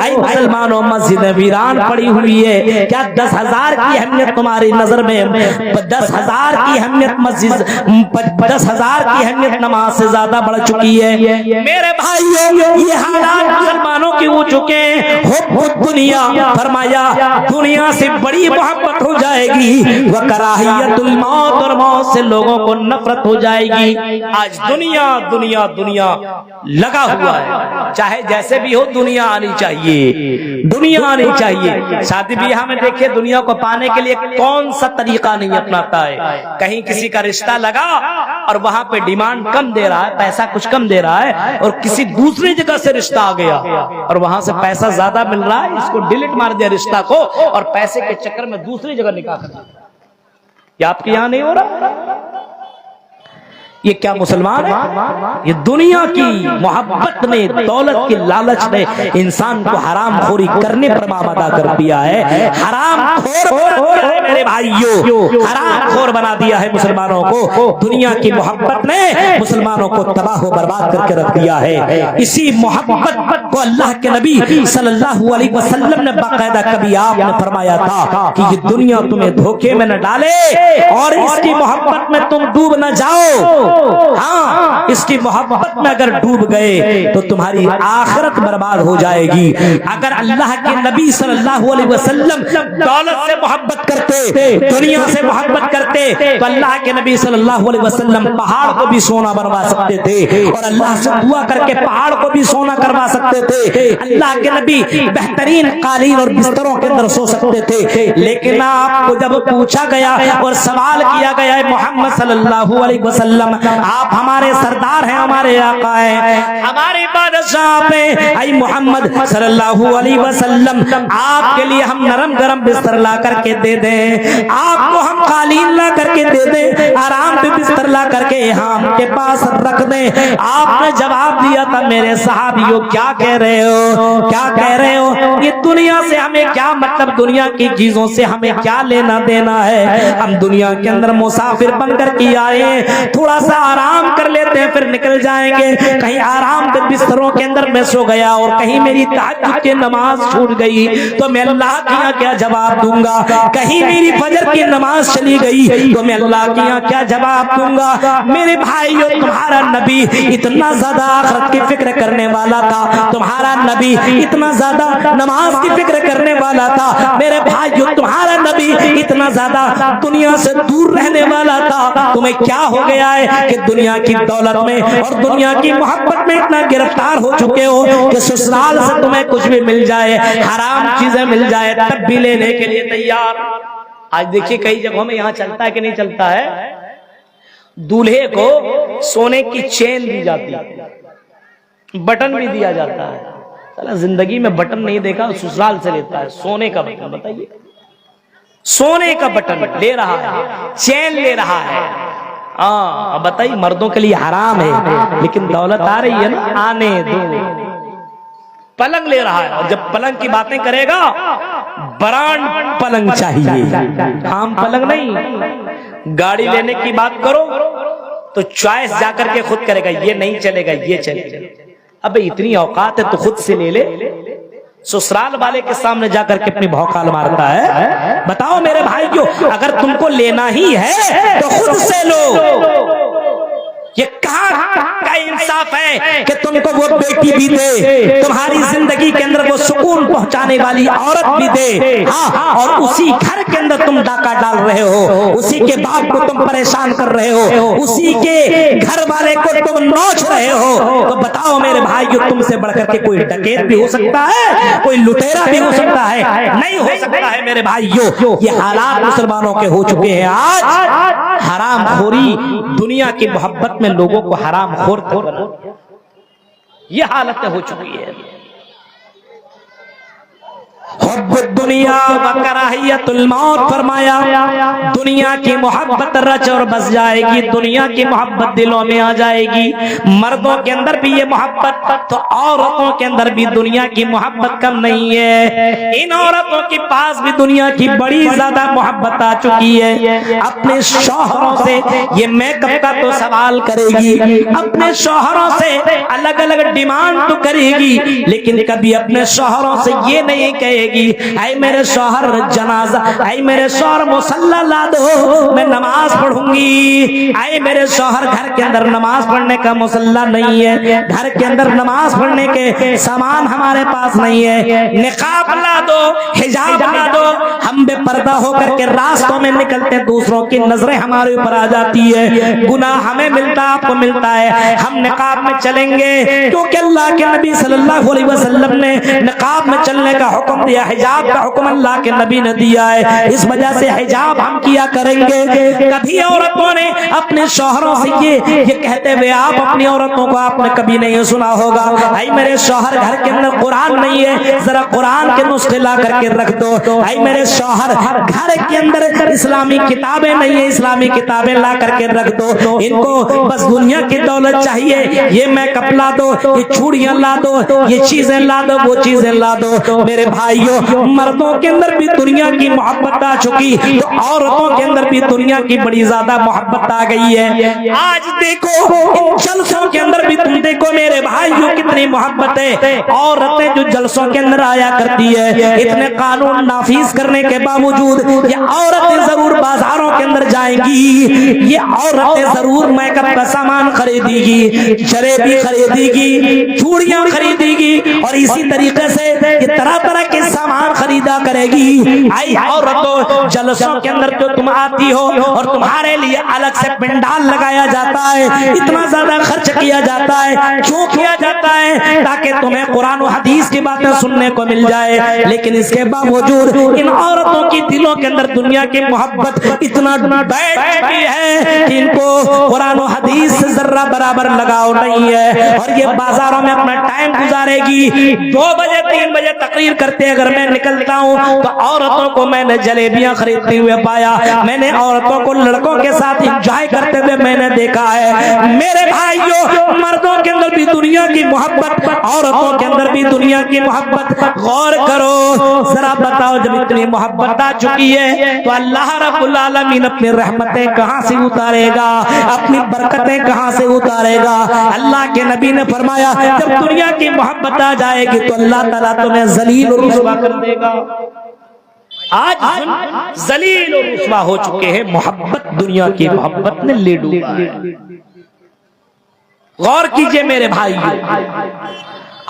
اے مسلمانوں مسجدیں ویران پڑی ہوئی ہے. کیا 10,000 کی اہمیت تمہاری نظر میں, 10,000 کی اہمیت مسجد, 10,000 کی اہمیت نماز سے زیادہ بڑھ چکی ہے؟ میرے بھائیو یہ حالات مسلمانوں کی ہو چکے ہیں. حب دنیا, فرمایا دنیا سے بڑی محبت ہو جائے گی, وکراہیت الموت, اور موت سے لوگوں کو نفرت ہو جائے گی. آج دنیا دنیا دنیا لگا ہوا ہے, چاہے جیسے بھی ہو دنیا آنی چاہیے, دنیا آنی چاہیے. شادی بیاہ میں دیکھیں دنیا کو پانے کے لیے کون سا طریقہ نہیں اپناتا ہے. کہیں کسی کا رشتہ لگا اور وہاں پہ ڈیمانڈ کم دے رہا ہے, پیسہ کچھ کم دے رہا ہے, اور کسی دوسری جگہ سے رشتہ آ گیا اور وہاں سے پیسہ زیادہ مل رہا ہے, اس کو ڈیلیٹ مار دیا رشتہ کو, اور پیسے کے چکر میں دوسری جگہ نکاح کر دیا. یہ آپ کے یہاں نہیں ہو رہا؟ یہ کیا مسلمان ہے؟ یہ دنیا کی محبت نے, دولت کی لالچ نے انسان کو حرام خوری کرنے پر آمادہ کر دیا ہے. حرام خور میرے بھائیو, حرام خور بنا دیا ہے مسلمانوں کو. دنیا کی محبت نے مسلمانوں کو تباہ و برباد کر کے رکھ دیا ہے. اسی محبت کو اللہ کے نبی صلی اللہ علیہ وسلم نے باقاعدہ کبھی آپ نے فرمایا تھا کہ یہ دنیا تمہیں دھوکے میں نہ ڈالے اور اس کی محبت میں تم ڈوب نہ جاؤ. ہاں, اس کی محبت میں اگر ڈوب گئے تو تمہاری آخرت برباد ہو جائے گی. اگر اللہ کے نبی صلی اللہ علیہ وسلم دولت سے محبت کرتے, دنیا سے محبت کرتے, تو اللہ کے نبی صلی اللہ علیہ وسلم پہاڑ کو بھی سونا بنوا سکتے تھے, اور اللہ سے دعا کر کے پہاڑ کو بھی سونا کروا سکتے تھے. اللہ کے نبی بہترین قالین اور بستروں کے اندر سو سکتے تھے. لیکن آپ کو جب پوچھا گیا اور سوال کیا گیا ہے محمد صلی اللہ علیہ وسلم, آپ ہمارے سردار ہیں, ہمارے آقا ہیں, ہمارے بادشاہ ہیں, اے محمد صلی اللہ علیہ وسلم آپ کے لیے ہم نرم گرم بستر لا کر کے دے دیں, آپ کو ہم قالین لا کر کے دے دیں, آرام پہ بستر لا کر کے یہاں ہم کے پاس رکھ دیں. آپ نے جواب دیا تھا میرے صحابیوں کیا کہہ رہے ہو, کیا کہہ رہے ہو, یہ دنیا سے ہمیں کیا مطلب, دنیا کی چیزوں سے ہمیں کیا لینا دینا ہے. ہم دنیا کے اندر مسافر بن کر کے آئے, تھوڑا سا آرام کر لیتے ہیں پھر نکل جائیں گے. کہیں آرام کے بستروں کے اندر میں سو گیا اور کہیں میری تہجد کی نماز چھوٹ گئی تو میں اللہ کے یہاں کیا جواب دوں گا. کہیں میری فجر کی نماز چلی گئی تو میں اللہ کے یہاں کیا جواب دوں گا. میرے بھائیو تمہارا نبی اتنا زیادہ آخرت کی فکر کرنے والا تھا, تمہارا نبی اتنا زیادہ نماز کی فکر کرنے والا تھا. میرے بھائیو تمہارا نبی اتنا زیادہ دنیا سے دور رہنے والا تھا. تمہیں کیا ہو گیا ہے کہ دنیا کی دولت میں اور دنیا کی محبت میں اتنا گرفتار ہو چکے ہو کہ سسرال سے تمہیں کچھ بھی مل جائے, حرام چیزیں مل جائے تب بھی لینے کے لیے تیار. آج دیکھیے کئی جگہوں میں یہاں چلتا ہے کہ نہیں چلتا ہے, دولہے کو سونے کی چین دی جاتی ہے, بٹن بھی دیا جاتا ہے. زندگی میں بٹن نہیں دیکھا, سسرال سے لیتا ہے سونے کا بٹن. بتائیے, سونے کا بٹن لے رہا ہے, چین لے رہا ہے. ہاں بتائیے, مردوں کے لیے حرام ہے لیکن دولت آ رہی ہے نا, آنے دو. پلنگ لے رہا ہے, اور جب پلنگ کی باتیں کرے گا برانڈ پلنگ چاہیے, عام پلنگ نہیں. گاڑی لینے کی بات کرو تو چوائس جا کر کے خود کرے گا, یہ نہیں چلے گا یہ چلے گا. اب اتنی اوقات ہے تو خود سے لے لے. سسرال والے کے سامنے جا کر کے اپنی بھوکال مارتا ہے. بتاؤ میرے بھائیو, اگر تم کو لینا ہی ہے تو خود سے لو. یہ کہاں کا انصاف ہے کہ تم کو وہ بیٹی بھی دے, تمہاری زندگی کے اندر وہ سکون پہنچانے والی عورت بھی دے, ہاں, اور اسی گھر کے اندر تم ڈاکہ ڈال رہے ہو, اسی کے باپ کو تم پریشان کر رہے ہو, اسی کے گھر والے کو تم نوچ رہے ہو. تو بتاؤ میرے بھائیو, تم سے بڑھ کر کے کوئی ڈکیت بھی ہو سکتا ہے, کوئی لٹیرا بھی ہو سکتا ہے؟ نہیں ہو سکتا ہے میرے بھائیو. یہ حالات مسلمانوں کے ہو چکے ہیں. آج حرام خوری, دنیا کی محبت میں لوگوں کو حرام خور. یہ حالت ہو چکی ہے. حب الدنیا و کراہیت الموت فرمایا دنیا کی محبت رچ اور بس جائے گی, دنیا کی محبت دلوں میں آ جائے گی. مردوں کے اندر بھی یہ محبت تو عورتوں کے اندر بھی دنیا کی محبت کم نہیں ہے. ان عورتوں کے پاس بھی دنیا کی بڑی زیادہ محبت آ چکی ہے. اپنے شوہروں سے یہ میک اپ کا تو سوال کرے گی, اپنے شوہروں سے الگ الگ ڈیمانڈ تو کرے گی, لیکن کبھی اپنے شوہروں سے یہ نہیں کہے گی اے میرے شوہر جنازہ, اے میرے شوہر مصلی لا دو میں نماز پڑھوں گی, اے میرے شوہر گھر کے اندر نماز پڑھنے کا مصلی نہیں ہے, گھر کے اندر نماز پڑھنے کے سامان ہمارے پاس نہیں ہے, نقاب لا دو, حجاب لا دو. ہم بے پردہ ہو کر کے راستوں میں نکلتے, دوسروں کی نظریں ہمارے اوپر آ جاتی ہے, گناہ ہمیں ملتا آپ کو ملتا ہے. ہم نقاب میں چلیں گے کیونکہ اللہ کے نبی صلی اللہ علیہ وسلم نے نقاب میں چلنے کا حکم دیا, حجاب کا حکم اللہ کے نبی نے دیا ہے, اس وجہ سے حجاب ہم کیا کریں گے. کبھی عورتوں نے اپنے شوہروں سے یہ کہتے ہوئے آپ اپنی عورتوں کو آپ نے کبھی نہیں سنا ہوگا اے میرے شوہر گھر کے اندر قرآن نہیں ہے, ذرا قرآن کے نسخے لا کر کے رکھ دو, اے میرے شوہر گھر کے اندر اسلامی کتابیں نہیں ہیں, اسلامی کتابیں لا کر کے رکھ دو. ان کو بس دنیا کی دولت چاہیے, یہ میک اپ لا دو, یہ چوڑیاں لا دو, یہ چیزیں لا دو, وہ چیزیں لا دو. میرے بھائیوں مردوں کے اندر بھی دنیا کی محبت آ چکی تو عورتوں کے اندر بھی دنیا کی بڑی زیادہ محبت آ گئی ہے. آج دیکھو ان جلسوں کے اندر بھی تم دیکھو میرے بھائیوں کتنی محبت ہے. عورتیں جو جلسوں کے اندر آیا کرتی ہے, اتنے قانون نافذ کرنے کے باوجود یہ عورتیں ضرور بازاروں کے اندر جائیں گی, یہ عورتیں ضرور میک اپ کا سامان خریدی گی, جلیبی خریدی گی, چوڑیاں خریدی گی, اور اسی طریقے سے یہ طرح طرح کے سامان خریدا کرے گی. آئی عورتوں جلسوں کے اندر جو تم آتی ہو اور تمہارے لیے الگ سے پنڈال لگایا جاتا ہے, اتنا زیادہ خرچ کیا جاتا ہے, کیوں کیا جاتا ہے؟ تاکہ تمہیں قرآن و حدیث کی باتیں سننے کو مل جائے. لیکن اس کے باوجود ان عورتوں کی دلوں کے اندر دنیا کی محبت اتنا بیٹھ چکی ہے کہ ان کو قرآن و حدیث سے ذرہ برابر لگاؤ نہیں ہے, اور یہ بازاروں میں اپنا ٹائم گزارے گی. 2 بجے 3 بجے تقریر کرتے اگر میں نکلتا ہوں تو عورتوں کو میں نے جلیبیاں خریدتے ہوئے پایا, میں نے عورتوں کو لڑکوں کے ساتھ انجوائے کرتے ہوئے میں نے دیکھا ہے. میرے بھائیوں مردوں کے اندر بھی دنیا کی محبت, عورتوں کے اندر بھی دنیا کی محبت. غور کرو ذرا بتاؤ جب اتنی محبت آ چکی ہے تو اللہ رب العالمین اپنی رحمتیں کہاں سے اتارے گا, اپنی برکتیں کہاں سے اتارے گا. اللہ کے نبی نے فرمایا جب دنیا کی محبت آ جائے گی تو اللہ تعالیٰ تمہیں ذلیل اور رسوا کر دے گا. آج ذلیل اور رسوا ہو چکے ہیں, محبت دنیا کی محبت نے لے ڈوبا ہے. غور کیجئے میرے بھائی,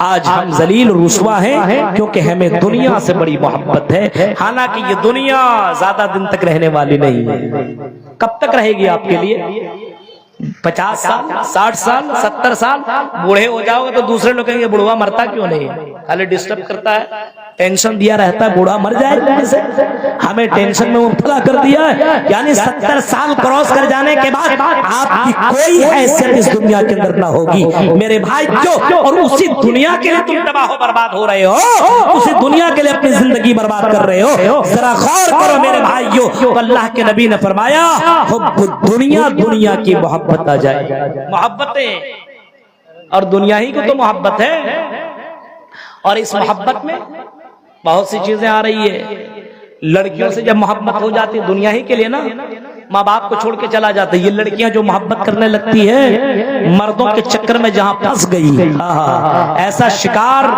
آج ہم ذلیل اور رسوا ہیں کیونکہ ہمیں دنیا سے بڑی محبت ہے. حالانکہ یہ دنیا زیادہ دن تک رہنے والی نہیں ہے. کب تک رہے گی آپ کے لیے؟ 50 سال 60 سال 70 سال بوڑھے ہو جاؤ گے تو دوسرے لوگ کہیں گے بڑھوا مرتا کیوں نہیں ہے, خالی ڈسٹرب کرتا ہے, ٹینشن دیا رہتا ہے, بوڑھا مر جائے جیسے ہمیں ٹینشن میں مبتلا کر دیا ہے. یعنی 70 سال کراس کر جانے کے بعد آپ کی کوئی حیثیت اس دنیا کے اندر نہ ہوگی میرے بھائی. اور اسی دنیا کے لیے تم تباہ و برباد ہو رہے ہو, اسی دنیا کے لیے اپنی زندگی برباد کر رہے ہو. ذرا غور کرو میرے بھائیو, اللہ کے نبی نے فرمایا دنیا دنیا کی محبت آ جائے. محبتیں اور دنیا ہی کو تو محبت ہے, اور اس محبت میں بہت سی چیزیں آ رہی ہے. لڑکیوں سے جب محبت ہو جاتی ہے دنیا ہی کے لیے نا, ماں باپ کو چھوڑ کے چلا جاتا ہے. یہ لڑکیاں جو محبت کرنے لگتی ہے مردوں کے چکر میں جہاں پھنس گئی, ایسا شکار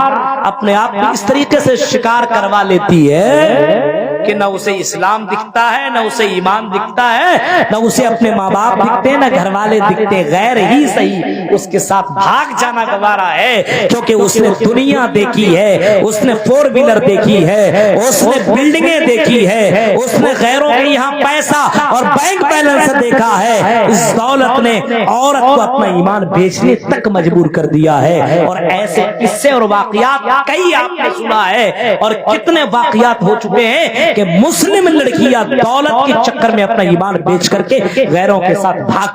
اپنے آپ کو اس طریقے سے شکار کروا لیتی ہے کہ نہ اسے اسلام دکھتا ہے, نہ اسے ایمان دکھتا ہے, نہ اسے اپنے ماں باپ دکھتے ہیں, نہ گھر والے دکھتے. غیر ہی صحیح اس کے ساتھ بھاگ جانا گوارا ہے, کیونکہ اس نے دنیا دیکھی ہے, اس نے 4 ویلر دیکھی ہے, اس نے بلڈنگیں دیکھی ہے, اس نے غیروں کے یہاں پیسہ اور بینک بیلنس بیلنس دیکھا ہے، اس دولت نے عورت کو اپنا ایمان بیچنے تک مجبور کر دیا ہے۔ اور ایسے قصے اور واقعات کئی آپ نے سنا ہے، اور کتنے واقعات ہو چکے ہیں کہ مسلم لڑکیاں دولت کے چکر میں اپنا ایمان بیچ کر کے غیروں کے ساتھ بھاگ۔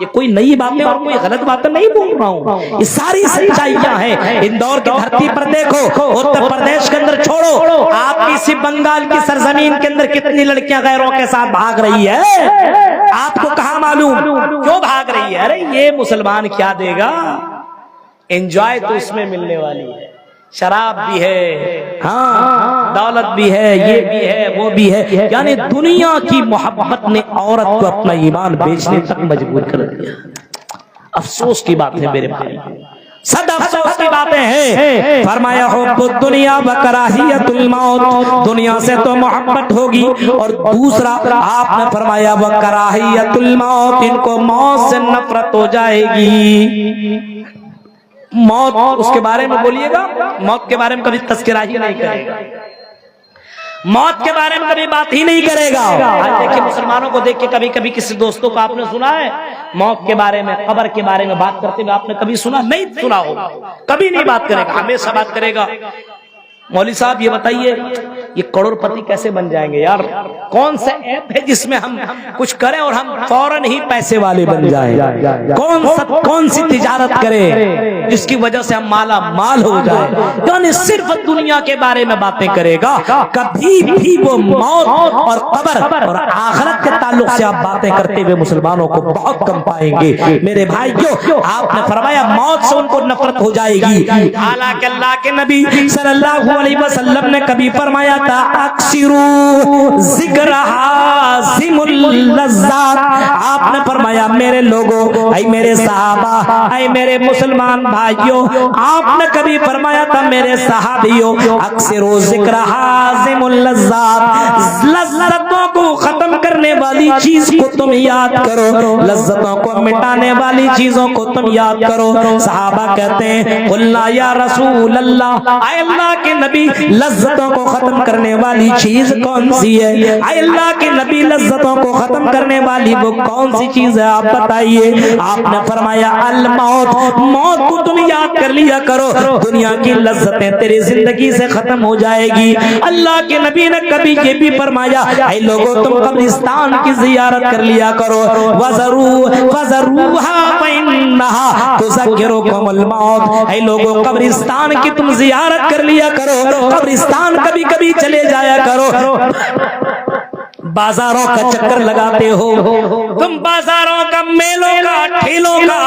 یہ کوئی نئی باتیں اور کوئی غلط باتیں نہیں بول رہا ہوں، یہ ساری سچائیاں ہیں۔ اندور کی دھرتی پر دیکھو، اتر پردیش کے اندر چھوڑو، آپ کسی بنگال کی سرزمین کے اندر کتنی لڑکیاں غیروں کے ساتھ بھاگ رہی ہے، آپ کو کہاں معلوم کیوں بھاگ رہی ہے؟ ارے یہ مسلمان کیا دے گا، انجوائے تو اس میں ملنے والی ہے، شراب بھی ہے، ہاں دولت بھی ہے، یہ بھی ہے، وہ بھی ہے۔ یعنی دنیا کی محبت نے عورت کو اپنا ایمان بیچنے تک مجبور کر دیا۔ افسوس کی بات ہے میرے بھائی، صد افسوس کی باتیں ہیں۔ فرمایا حب الدنیا و کراہیت الموت، دنیا سے تو محبت ہوگی، اور دوسرا آپ نے فرمایا و کراہیت الموت، ان کو موت سے نفرت ہو جائے گی۔ موت اس کے بارے میں بولیے گا، موت کے بارے میں کبھی تذکرہ ہی نہیں کرے گا، موت کے بارے میں کبھی بات ہی نہیں کرے گا۔ آج دیکھیں مسلمانوں کو دیکھ کے کبھی کبھی کسی دوستوں کو آپ نے سنا ہے موت کے بارے میں، قبر کے بارے میں بات کرتے ہوئے آپ نے کبھی سنا؟ نہیں سنا ہوگا، کبھی نہیں بات کرے گا، ہمیشہ بات کرے گا مولوی صاحب یہ بتائیے یہ کروڑ پتی کیسے بن جائیں گے یار؟ کون سا ایپ ہے جس میں ہم کچھ کریں اور ہم فوراً ہی پیسے والے بن جائیں؟ کون سی تجارت کریں جس کی وجہ سے ہم مالا مال ہو جائیں؟ یعنی صرف دنیا کے بارے میں باتیں کرے گا، کبھی بھی وہ موت اور قبر اور آخرت کے تعلق سے آپ باتیں کرتے ہوئے مسلمانوں کو بہت کم پائیں گے۔ میرے بھائیو، آپ نے فرمایا موت سے ان کو نفرت ہو جائے گی، حالانکہ اللہ کے نبی صلی اللہ علیہ وسلم نے کبھی فرمایا تھا اکثروا ذکر حازم اللذات، آپ نے فرمایا میرے لوگوں، اے میرے صحابہ، اے میرے مسلمان بھائیوں، آپ نے کبھی فرمایا تھا میرے صحابیوں اکثروا ذکر حازم اللذات، لذتوں کو ختم کرنے والی چیز کو تم یاد کرو، لذتوں کو مٹانے والی چیزوں کو تم یاد کرو۔ صحابہ کہتے ہیں قلنا یا رسول اللہ، اے اللہ کے نبی لذتوں کو ختم کرنے والی چیز کون سی ہے؟ اے اللہ کے نبی لذتوں کو ختم کرنے والی وہ کون سی چیز ہے آپ بتائیے؟ آپ نے فرمایا الموت، موت کو تم یاد کر لیا کرو، دنیا کی لذتیں تیری زندگی سے ختم ہو جائے گی۔ اللہ کے نبی نے کبھی یہ بھی فرمایا اے لوگوں تم قبرستان کی زیارت کر لیا کرو، وَذَرُوهَا فَإِنَّهَا تُذَكِّرُكُمُ الْمَوْتَ، اے لوگوں قبرستان کی تم زیارت کر لیا کرو، قبرستان کبھی کبھی چلے جایا کرو۔ بازاروں کا چکر لگاتے ہو تم، بازاروں کا، میلوں کا، ٹھیلوں کا،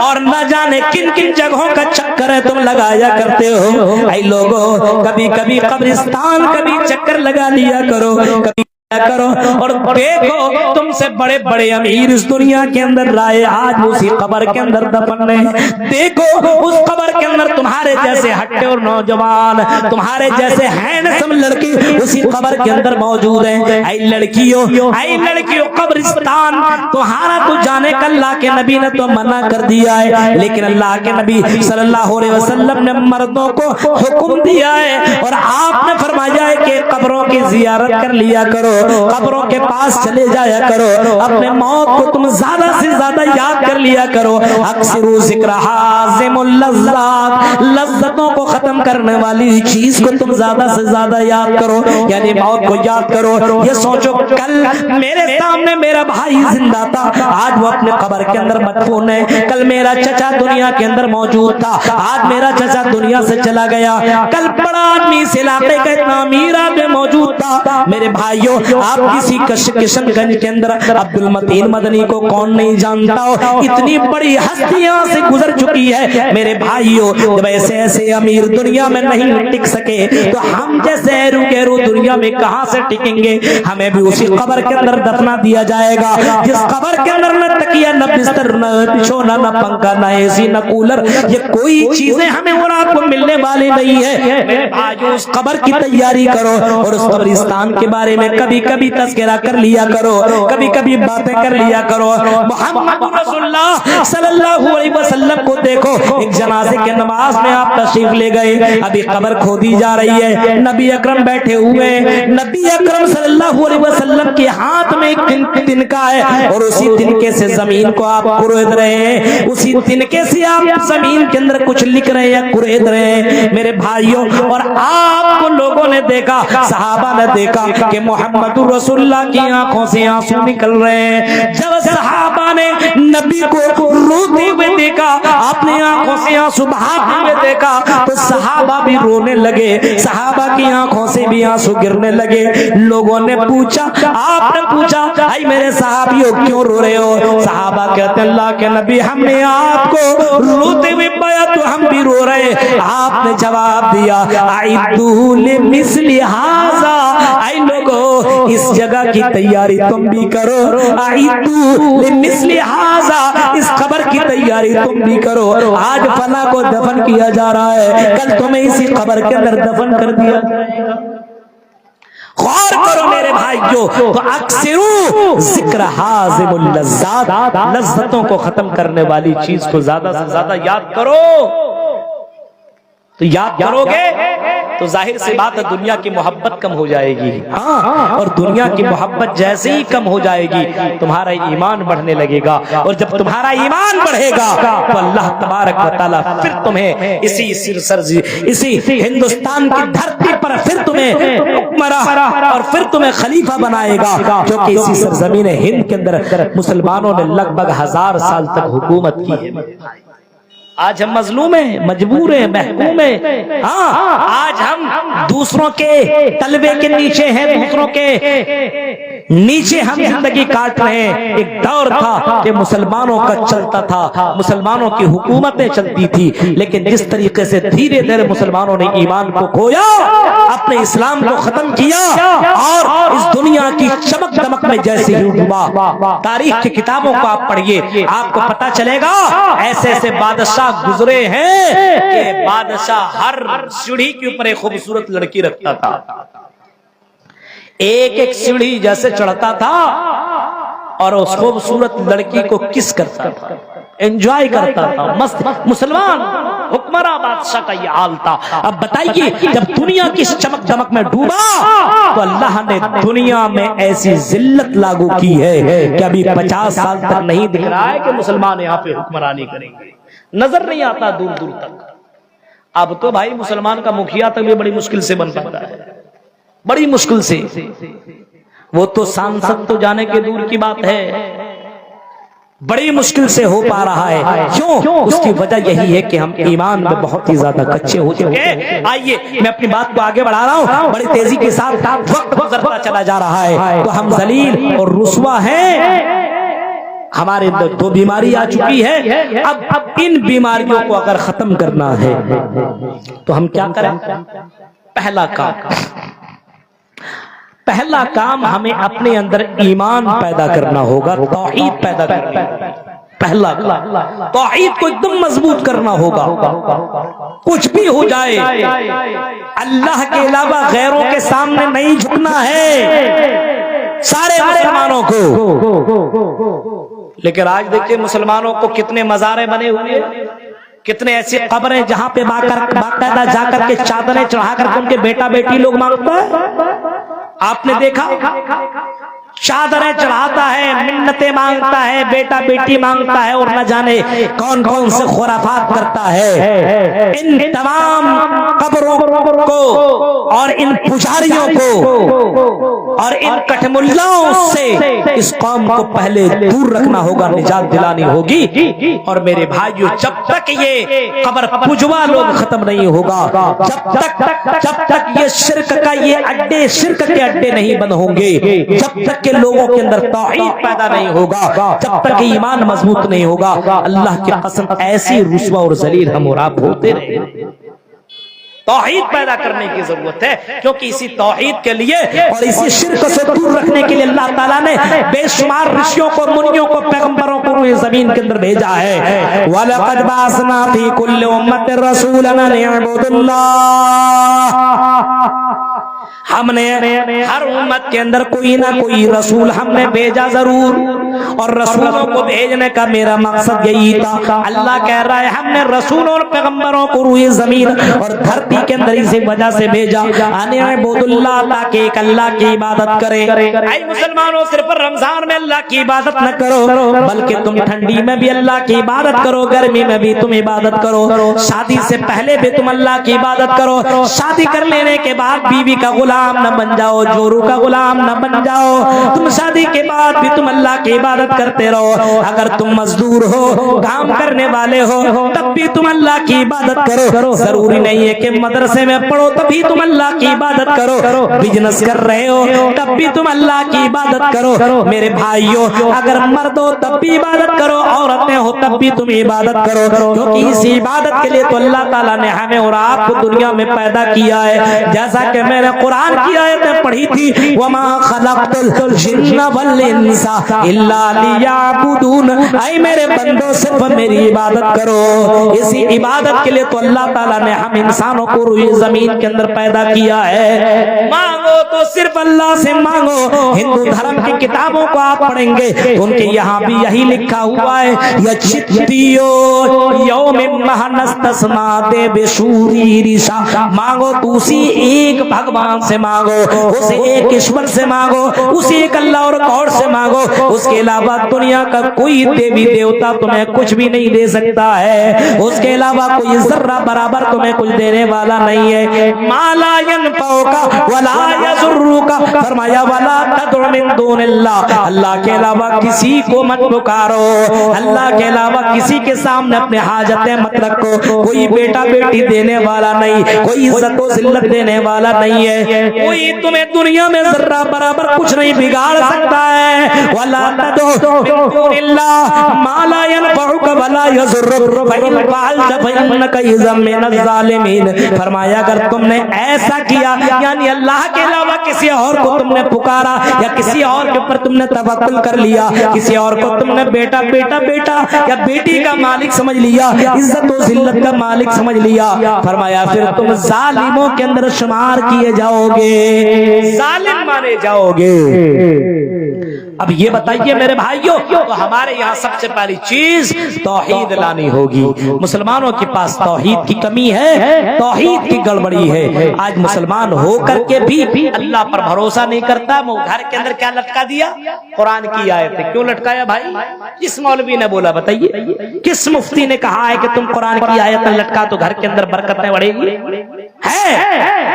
اور نہ جانے کن کن جگہوں کا چکر ہے تم لگایا کرتے ہو۔ اے لوگوں کبھی کبھی قبرستان کبھی چکر لگا لیا کرو، کبھی کرو، اور دیکھو تم سے بڑے بڑے امیر اس دنیا کے اندر رائے آج اسی قبر کے اندر دفن ہیں۔ دیکھو اس قبر کے اندر تمہارے جیسے ہٹے اور نوجوان، تمہارے جیسے ہینڈسم لڑکی اسی قبر کے اندر موجود ہیں۔ اے لڑکیوں، اے لڑکیوں، قبرستان تمہارا تو جانے کا اللہ کے نبی نے تو منع کر دیا ہے، لیکن اللہ کے نبی صلی اللہ علیہ وسلم نے مردوں کو حکم دیا ہے، اور آپ نے فرمایا ہے کہ قبروں کی زیارت کر لیا کرو، قبروں کے پاس چلے جایا کرو، اپنے موت کو تم زیادہ سے زیادہ یاد کر لیا کرو۔ اکثروا ذکر حازم اللذات، لذتوں کو ختم کرنے والی چیز کو تم زیادہ سے زیادہ یاد کرو، یعنی موت کو یاد کرو۔ یہ سوچو کل میرے سامنے میرا بھائی زندہ تھا، آج وہ اپنے قبر کے اندر مدفون ہے، کل میرا چچا دنیا کے اندر موجود تھا، آج میرا چچا دنیا سے چلا گیا، کل بڑا آدمی اس علاقے کا اتنا امیر آدمی موجود تھا۔ میرے بھائیوں آپ کسی کشن گنج کے اندر عبد المتین مدنی کو کون نہیں جانتا ہو، اتنی بڑی ہستیاں سے گزر چکی ہے۔ میرے بھائیوں جب ایسے ایسے امیر دنیا میں نہیں ٹک سکے تو ہم جیسے ایرو گیرو دنیا میں کہاں سے ٹکیں گے؟ ہمیں بھی اسی قبر کے اندر دفنا دیا جائے گا جس قبر کے اندر نہ تکیہ نہ بستر نہ بچھونا نہ پنکھا نہ اے سی نہ کولر، یہ کوئی چیزیں ہمیں اور آپ کو ملنے والی نہیں ہے۔ میرے بھائیوں اس قبر کی تیاری کرو، اور اس قبرستان کے بارے میں کبھی کبھی کبھی تذکرہ کر لیا کرو, کبھی کبھی باتیں کر لیا کرو. محمد رسول اللہ صلی اللہ علیہ وسلم کو دیکھو, ایک جنازے کے نماز میں آپ تشریف لے گئے, ابھی قبر کھودی جا رہی ہے, نبی اکرم بیٹھے ہوئے, نبی اکرم صلی اللہ علیہ وسلم کے ہاتھ میں ایک تنکا ہے, اور اسی تنکے سے زمین کو آپ کھود رہے ہیں, اسی تنکے سے آپ زمین کے اندر کچھ لکھ رہے ہیں, کھود رہے ہیں میرے بھائیوں. اور آپ کو لوگوں نے دیکھا, صحابہ نے دیکھا کہ محمد رسول اللہ کی آنکھوں سے آنسو نکل رہے ہیں. جب صحابہ نے نبی کو روتے ہوئے دیکھا, اپنی آنکھوں سے آنسو بہاتے ہوئے دیکھا, تو صحابہ بھی رونے لگے, صحابہ کی آنکھوں سے بھی آنسو گرنے لگے. لوگوں نے پوچھا, آپ نے پوچھا اے میرے صحابیوں کیوں رو رہے ہو؟ صحابہ کہتے ہیں اللہ کے نبی ہم نے آپ کو روتے ہوئے پایا تو ہم بھی رو رہے. آپ نے جواب دیا اعدوا لمثل ھذا, اے لوگو اس جگہ کی تیاری تم بھی کرو, اعدوا لمثل ھذا, اس قبر کی تیاری تم بھی کرو. آج فلاں کو دفن کیا جا رہا ہے, کل تمہیں اسی قبر کے اندر دفن کر دیا جائے گا. غور کرو میرے بھائیو, تو اکثرو ذکر حازم اللذات, لذتوں کو ختم کرنے والی چیز کو زیادہ سے زیادہ یاد کرو. تو یاد کرو گے تو ظاہر سی بات ہے دنیا کی محبت کم ہو جائے گی. ہاں, اور دنیا کی محبت جیسے ہی کم ہو جائے گی تمہارا ایمان بڑھنے لگے گا, اور جب تمہارا ایمان بڑھے گا تو اللہ تبارک و تعالیٰ پھر تمہیں اسی ہندوستان کی دھرتی پر پھر تمہیں حکمراں اور پھر تمہیں خلیفہ بنائے گا, کیونکہ اسی سرزمین ہند کے اندر مسلمانوں نے لگ بھگ 1000 سال تک حکومت کی ہے. آج ہم مظلوم ہیں, مجبور ہیں, محکوم ہیں. ہاں, آج ہم دوسروں کے تلبے کے نیچے ہیں, دوسروں کے نیچے ہم زندگی کاٹ رہے ہیں. ایک دور تھا کہ مسلمانوں کا چلتا تھا, مسلمانوں کی حکومتیں چلتی تھی, لیکن جس طریقے سے دھیرے دھیرے مسلمانوں نے ایمان کو کھویا, اپنے اسلام کو ختم کیا, اور اس دنیا کی چمک دمک میں جیسے ہی ڈوبا. تاریخ کی کتابوں کو آپ پڑھیے, آپ کو پتا چلے گا ایسے ایسے بادشاہ گزرے ہیں کہ بادشاہ ہر سیڑھی کے اوپر ایک خوبصورت لڑکی رکھتا تھا. ایک ایک سیڑھی جیسے چڑھتا تھا اور اس خوبصورت لڑکی کو کس کرتا تھا, انجوائے کرتا تھا, مست. مسلمان حکمراں بادشاہ کا یہ حال تھا. اب بتائیے جب دنیا کی چمک دمک میں ڈوبا تو اللہ نے دنیا میں ایسی ذلت لاگو کی ہے کہ ابھی 50 سال تک نہیں دکھ رہا ہے کہ مسلمان یہاں پہ حکمرانی کریں گے, نظر نہیں آتا دور دور تک. اب تو بھائی مسلمان کا مکھیا تک بھی بڑی مشکل سے بن پاتا ہے, بڑی مشکل سے. وہ تو سانسد تو جانے کے دور کی بات ہے, بڑی مشکل سے ہو پا رہا ہے. کیوں؟ اس کی وجہ یہی ہے کہ ہم ایمان میں بہت ہی زیادہ کچے ہو چکے ہیں. آئیے میں اپنی بات کو آگے بڑھا رہا ہوں, بڑی تیزی کے ساتھ وقت گزرتا چلا جا رہا ہے, تو ہم ذلیل اور رسوا ہیں. ہمارے اندر 2 بیماری آ چکی ہے. اب ان بیماریوں کو اگر ختم کرنا ہے تو ہم کیا کریں؟ پہلا کام ہمیں اپنے اندر ایمان پیدا کرنا ہوگا, توحید پیدا کرنا ہوگا. پہلا توحید کو ایک دم مضبوط کرنا ہوگا. کچھ بھی ہو جائے اللہ کے علاوہ غیروں کے سامنے نہیں جھکنا ہے سارے مسلمانوں کو. لیکن آج دیکھیں مسلمانوں کو کتنے مزاریں بنے ہوئے, کتنے ایسی قبریں جہاں پہ باقاعدہ جا کر کے چادریں چڑھا کر ان کے بیٹا بیٹی لوگ مانگتا ہے. آپ نے دیکھا چادریں چڑھاتا ہے, منتیں مانگتا ہے, بیٹا بیٹی مانگتا ہے, اور نہ جانے کون کون سے خرافات کرتا ہے. ان تمام قبروں کو اور ان پجاریوں کو اور ان کٹملاؤں سے اس قوم کو پہلے دور رکھنا ہوگا, نجات دلانی ہوگی. اور میرے بھائیو جب تک یہ قبر پجوا لوگ ختم نہیں ہوگا, جب تک یہ شرک کا یہ اڈے, شرک کے اڈے نہیں بند ہوں گے, جب تک کہ لوگوں کے اندر توحید پیدا نہیں ہوگا, جب تک کہ ایمان مضبوط نہیں ہوگا, اللہ کی قسم ایسی رسوا اور ذلیل ہم اور آپ ہوتے رہے. توحید پیدا کرنے کی ضرورت ہے, کیونکہ اسی توحید کے لیے اور اسی شرک سے دور رکھنے کے لیے اللہ تعالیٰ نے بے شمار رشیوں کو, منیوں کو, پیغمبروں کو روئے زمین کے اندر بھیجا ہے. وَلَقَدْ بَعَثْنَا فِي كُلِّ أُمَّةٍ رَسُولًا أَنِ اعْبُدُوا اللَّهَ ہم نے ہر امت کے اندر کوئی نہ کوئی رسول ہم نے بھیجا ضرور، اور رسولوں کو بھیجنے کا میرا مقصد یہی تھا۔ اللہ کہہ رہا ہے ہم نے رسولوں اور پیغمبروں کو روئے زمین اور دھرتی کے اندر اسی وجہ سے بھیجا آنے عبود اللہ، تاکہ ایک اللہ کی عبادت کرے۔ اے مسلمانوں، صرف رمضان میں اللہ کی عبادت نہ کرو، بلکہ تم ٹھنڈی میں بھی اللہ کی عبادت کرو، گرمی میں بھی تم عبادت کرو، شادی سے پہلے بھی تم اللہ کی عبادت کرو، شادی کر لینے کے بعد بیوی کا غلام نہ بن جاؤ، جورو کا غلام نہ بن جاؤ، تم شادی کے بعد بھی تم اللہ کی عبادت کرتے رہو۔ اگر تم مزدور ہو، کام کرنے والے ہو، تب بھی تم اللہ کی عبادت کرو۔ ضروری نہیں ہے کہ مدرسے میں پڑھو تبھی تم اللہ کی عبادت کرو، بزنس کر رہے ہو تب بھی تم اللہ کی عبادت کرو۔ میرے بھائیو، اگر مرد ہو تب بھی عبادت کرو، عورتیں ہو تب بھی تم عبادت کرو، کیونکہ اس عبادت کے لیے تو اللہ تعالیٰ نے ہمیں اور آپ کو دنیا میں پیدا کیا ہے۔ جیسا کہ میں نے قرآن کی آیتیں پڑھی تھی، وَمَا خَلَقْتُ الْجِنَّ وَالْإِنسَ إِلَّا لِيَعْبُدُونَ، اے میرے بندوں صرف میری عبادت کرو۔ اسی عبادت کے لیے تو اللہ تعالیٰ نے ہم انسانوں کو روئے زمین کے اندر پیدا کیا ہے۔ مانگو تو صرف اللہ سے مانگو۔ ہندو دھرم کی کتابوں کو آپ پڑھیں گے تو ان کے یہاں بھی یہی لکھا ہوا ہے، یچتیو یوم مہنستسما دے بشوری رشا، مانگو تو اسی ایک بھگوان سے مانگو، اسے ایک ایشور سے مانگو، اسی ایک اللہ اور گاڈ سے مانگو، اس کے علاوہ دنیا کا کوئی دیوی دیوتا تمہیں کچھ بھی نہیں دے سکتا ہے، اس کے علاوہ کوئی ذرہ برابر تمہیں کچھ دینے والا نہیں ہے۔ ما لا ينفعك ولا يضرك، فرمایا ولا تدع من دون اللہ، اللہ کے علاوہ کسی کو مت پکارو، اللہ کے علاوہ کسی کے سامنے اپنے حاجتیں مت رکھو، کوئی بیٹا بیٹی دینے والا نہیں، کوئی عزت و ذلت دینے والا نہیں ہے، کوئی تمہیں دنیا میں ذرہ برابر کچھ نہیں بگاڑ سکتا ہے۔ ولا تدع من دون اللہ ما لا ينفعك ولا يضرك فإن فعلت فإنك إذا من الظالمین، فرمایا اگر تم نے ایسا کیا، یعنی اللہ کے علاوہ کسی اور کو تم نے پکارا یا کسی اور کے اوپر تم نے توکل کر لیا، کسی اور کو تم نے بیٹا بیٹا بیٹا یا بیٹی کا مالک سمجھ لیا، عزت و ذلت کا مالک سمجھ لیا، فرمایا پھر تم ظالموں کے اندر شمار کیے جاؤ گے، ظالم مانے جاؤ گے۔ اب یہ بتائیے میرے بھائیوں، تو ہمارے یہاں سب سے پہلی چیز توحید لانی ہوگی۔ مسلمانوں کے پاس توحید کی کمی ہے، توحید کی گڑبڑی ہے۔ آج مسلمان ہو کر کے بھی اللہ پر بھروسہ نہیں کرتا۔ وہ گھر کے اندر کیا لٹکا دیا؟ قرآن کی آیتیں۔ کیوں لٹکایا بھائی؟ کس مولوی نے بولا بتائیے؟ کس مفتی نے کہا ہے کہ تم قرآن کی آیتیں لٹکا تو گھر کے اندر برکتیں بڑھے گی؟ ہے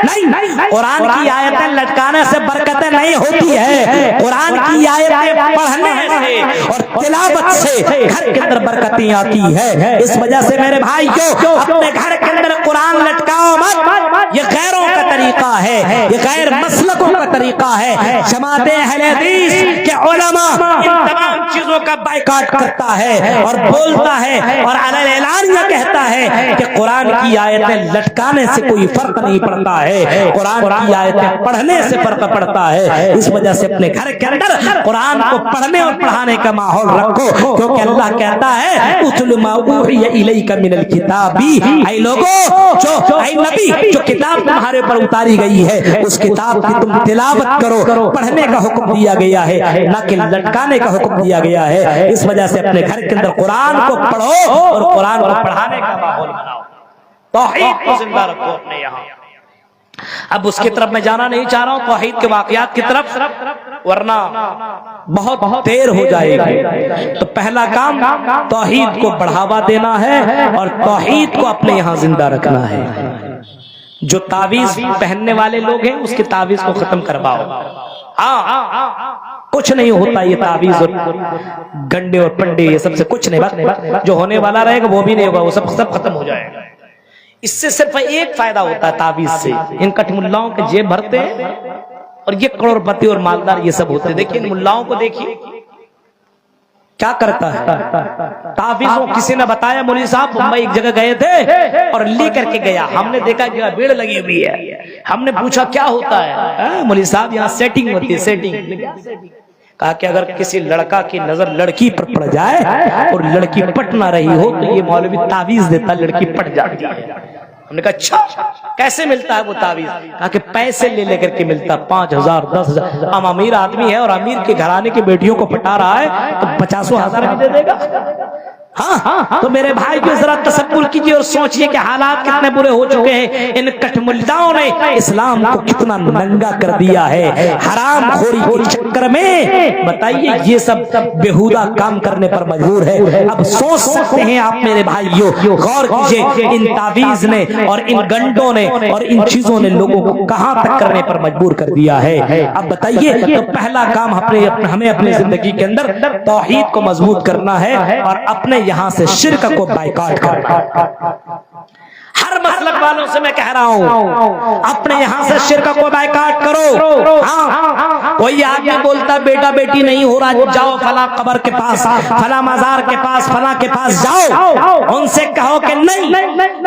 نہیں، قرآن کی آیتیں لٹکانے سے برکتیں نہیں ہوتی ہے، قرآن کی آیتیں پڑھنے سے اور تلاوت سے گھر کے اندر برکتیں آتی ہے۔ اس وجہ سے میرے بھائیو، اپنے گھر کے اندر قرآن لٹکاؤ مت، یہ غیروں کا طریقہ ہے، یہ غیر مسلکوں کا طریقہ ہے۔ جماعت اہل حدیث کے علماء ان تمام چیزوں کا بائیکاٹ کرتا ہے اور بولتا ہے اور علی اعلان یہ کہتا ہے کہ قرآن کی آیتیں لٹکانے سے کوئی فرق نہیں پڑتا ہے، قرآن کی آیتیں پڑھنے سے فرق پڑتا ہے۔ اس وجہ سے اپنے گھر کے اندر قرآن کو پڑھنے اور پڑھانے کا ماحول رکھو، کیونکہ اللہ کہتا ہے اتل ما اوحی الیک من الکتاب، اے لوگو، اے نبی، جو کتاب تمہارے پر اتاری گئی ہے اس کتاب کی تم تلاوت کرو۔ پڑھنے کا حکم دیا گیا ہے، نہ کہ لٹکانے کا حکم دیا گیا ہے۔ اس وجہ سے اپنے گھر کے اندر قرآن کو پڑھو اور قرآن کو پڑھانے کا ماحول بناؤ، توحید کو زندہ رکھو اپنے یہاں۔ اب اس کی طرف میں جانا نہیں چاہ رہا ہوں، توحید کے واقعات کی طرف، ورنہ بہت دیر ہو جائے گی۔ تو پہلا کام توحید کو بڑھاوا دینا ہے اور توحید کو اپنے یہاں زندہ رکھنا ہے۔ جو تعویذ پہننے والے لوگ ہیں اس کی تعویذ کو ختم کرواؤ۔ کچھ نہیں ہوتا یہ تعویذ اور گنڈے اور پنڈے، یہ سب سے کچھ نہیں، جو ہونے والا رہے گا وہ بھی نہیں ہوگا، وہ سب ختم ہو جائے گا۔ اس سے صرف ایک فائدہ ہوتا ہے تعویذ سے، ان کٹ ملاؤں کے جیب بھرتے ہیں اور یہ کروڑ پتی اور مالدار یہ سب ہوتے ہیں۔ دیکھیے ان ملاؤں کو دیکھیے کیا کرتا ہے تعویذ کو کسی نے بتایا، مولوی صاحب ممبئی ایک جگہ گئے تھے اور لے کر کے گیا، ہم نے دیکھا کہ بھیڑ لگی ہوئی ہے، ہم نے پوچھا کیا ہوتا ہے؟ مولوی صاحب یہاں سیٹنگ ہوتی ہے، سیٹنگ۔ کہا کہ اگر کسی لڑکا کی نظر لڑکی پر پڑ جائے اور لڑکی پٹ نہ رہی ہو تو یہ مولوی تعویذ دیتا، لڑکی پٹ جاتی ہے۔ ہم نے کہا اچھا کیسے ملتا ہے وہ تعویذ؟ کہا کہ پیسے لے لے کر کے ملتا، 5,000 10,000۔ ہم امیر آدمی ہے اور امیر کے گھرانے کی بیٹیوں کو پٹا رہا ہے تو 50,000 بھی دے دے گا؟ ہاں تو میرے بھائی کو ذرا تصور کیجئے اور سوچئے کہ حالات کتنے برے ہو چکے ہیں۔ ان کٹ ملاؤں نے اسلام کو کتنا ننگا کر دیا ہے حرام خوری کے چکر میں۔ بتائیے یہ سب بےہودہ کام کرنے پر مجبور ہے۔ اب سوچ سکتے ہیں آپ میرے بھائیوں، غور کیجئے ان تعویذ نے اور ان گنڈوں نے اور ان چیزوں نے لوگوں کو کہاں تک کرنے پر مجبور کر دیا ہے۔ اب بتائیے تو پہلا کام ہمیں اپنی زندگی کے اندر توحید کو مضبوط کرنا ہے اور اپنے یہاں سے شرک کو بائیکاٹ کرنا۔ ہر مسلک والوں سے میں کہہ رہا ہوں اپنے یہاں سے شرک کو بائیکاٹ کرو۔ ہاں کوئی آدمی بولتا بیٹا بیٹی نہیں ہو رہا، جاؤ فلاں قبر کے پاس، فلاں مزار کے پاس، فلاں کے پاس جاؤ، ان سے کہو کہ نہیں،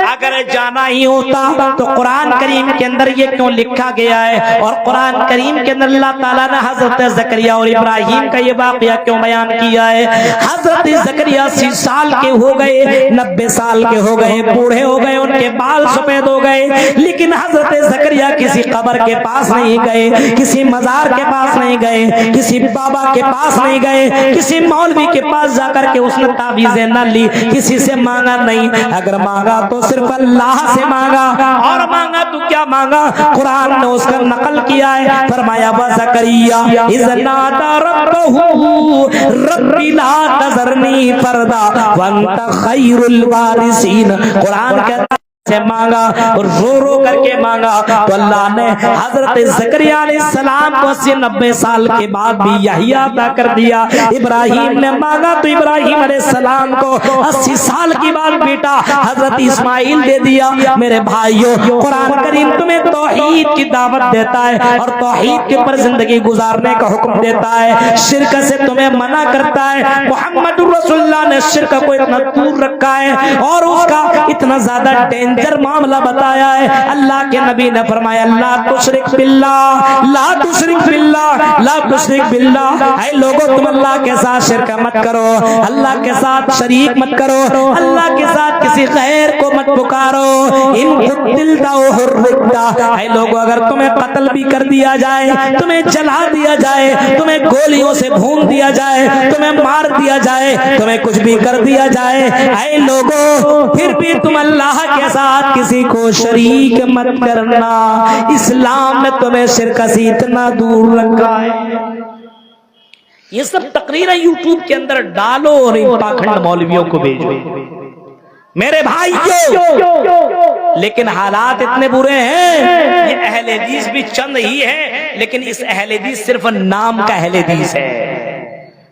اگر جانا ہی ہوتا تو قرآن کریم کے اندر یہ کیوں لکھا گیا ہے؟ اور قرآن کریم کے اندر اللہ تعالیٰ نے حضرت زکریا اور ابراہیم کا یہ واقعہ کیوں بیان کیا ہے؟ حضرت زکریا 80 سال کے ہو گئے، 90 سال کے ہو گئے، بوڑھے ہو گئے، ان کے بال سفید ہو گئے، لیکن حضرت زکریا کسی قبر کے پاس نہیں گئے، کسی مزار کے پاس نہیں گئے، کسی بابا کے پاس نہیں گئے، کسی مولوی کے پاس جا کر کے اس نے تعویذیں نہ لی، کسی سے مانگا نہیں۔ اگر مانگا تو صرف اللہ سے مانگا، اور مانگا تو کیا مانگا؟ قرآن نے اس کا نقل کیا ہے، فرمایا وزکریا اذ نادى ربه رب لا تذرنی فردا وانت خیر الوارثین۔ قرآن کہتا سے مانگا اور رو رو کر کے مانگا تو اللہ نے حضرت زکریا علیہ السلام کو 80-90 سال کے بعد بھی یحییٰ عطا کر دیا۔ ابراہیم نے مانگا تو ابراہیم علیہ السلام کو 80 سال کے بعد بیٹا حضرت اسماعیل دے دیا۔ میرے بھائیوں، قرآن کریم تمہیں توحید کی دعوت دیتا ہے اور توحید کے پر زندگی گزارنے کا حکم دیتا ہے، شرک سے تمہیں منع کرتا ہے۔ محمد رسول اللہ نے شرک کو اتنا دور رکھا ہے اور اس کا اتنا زیادہ ڈینجر معاملہ بتایا ہے۔ اللہ کے نبی نے فرمایا لا تشرک باللہ، لا تشرک باللہ، لا تشرک باللہ۔ اے لوگوں تم اللہ کے ساتھ شرک مت کرو، اللہ کے ساتھ شریک مت کرو، اللہ کے ساتھ کسی غیر کو مت پکارو۔ ان قتلتا وحرقتا، اے لوگوں اگر تمہیں قتل بھی کر دیا جائے، تمہیں جلا دیا جائے، تمہیں گولیوں سے بھون دیا جائے، تمہیں مار دیا جائے، تمہیں کچھ بھی کر دیا جائے، اے لوگوں پھر بھی تم اللہ کے ساتھ کسی کو شریک مت کرنا۔ اسلام نے تمہیں شرک سے اتنا دور رکھا ہے۔ یہ سب تقریریں یوٹیوب کے اندر ڈالو اور ان پاکھنڈ مولویوں کو بھیجو میرے بھائیو، لیکن حالات اتنے برے ہیں۔ یہ اہل حدیث بھی چند ہی ہیں، لیکن اس اہل حدیث صرف نام کا اہل حدیث ہے۔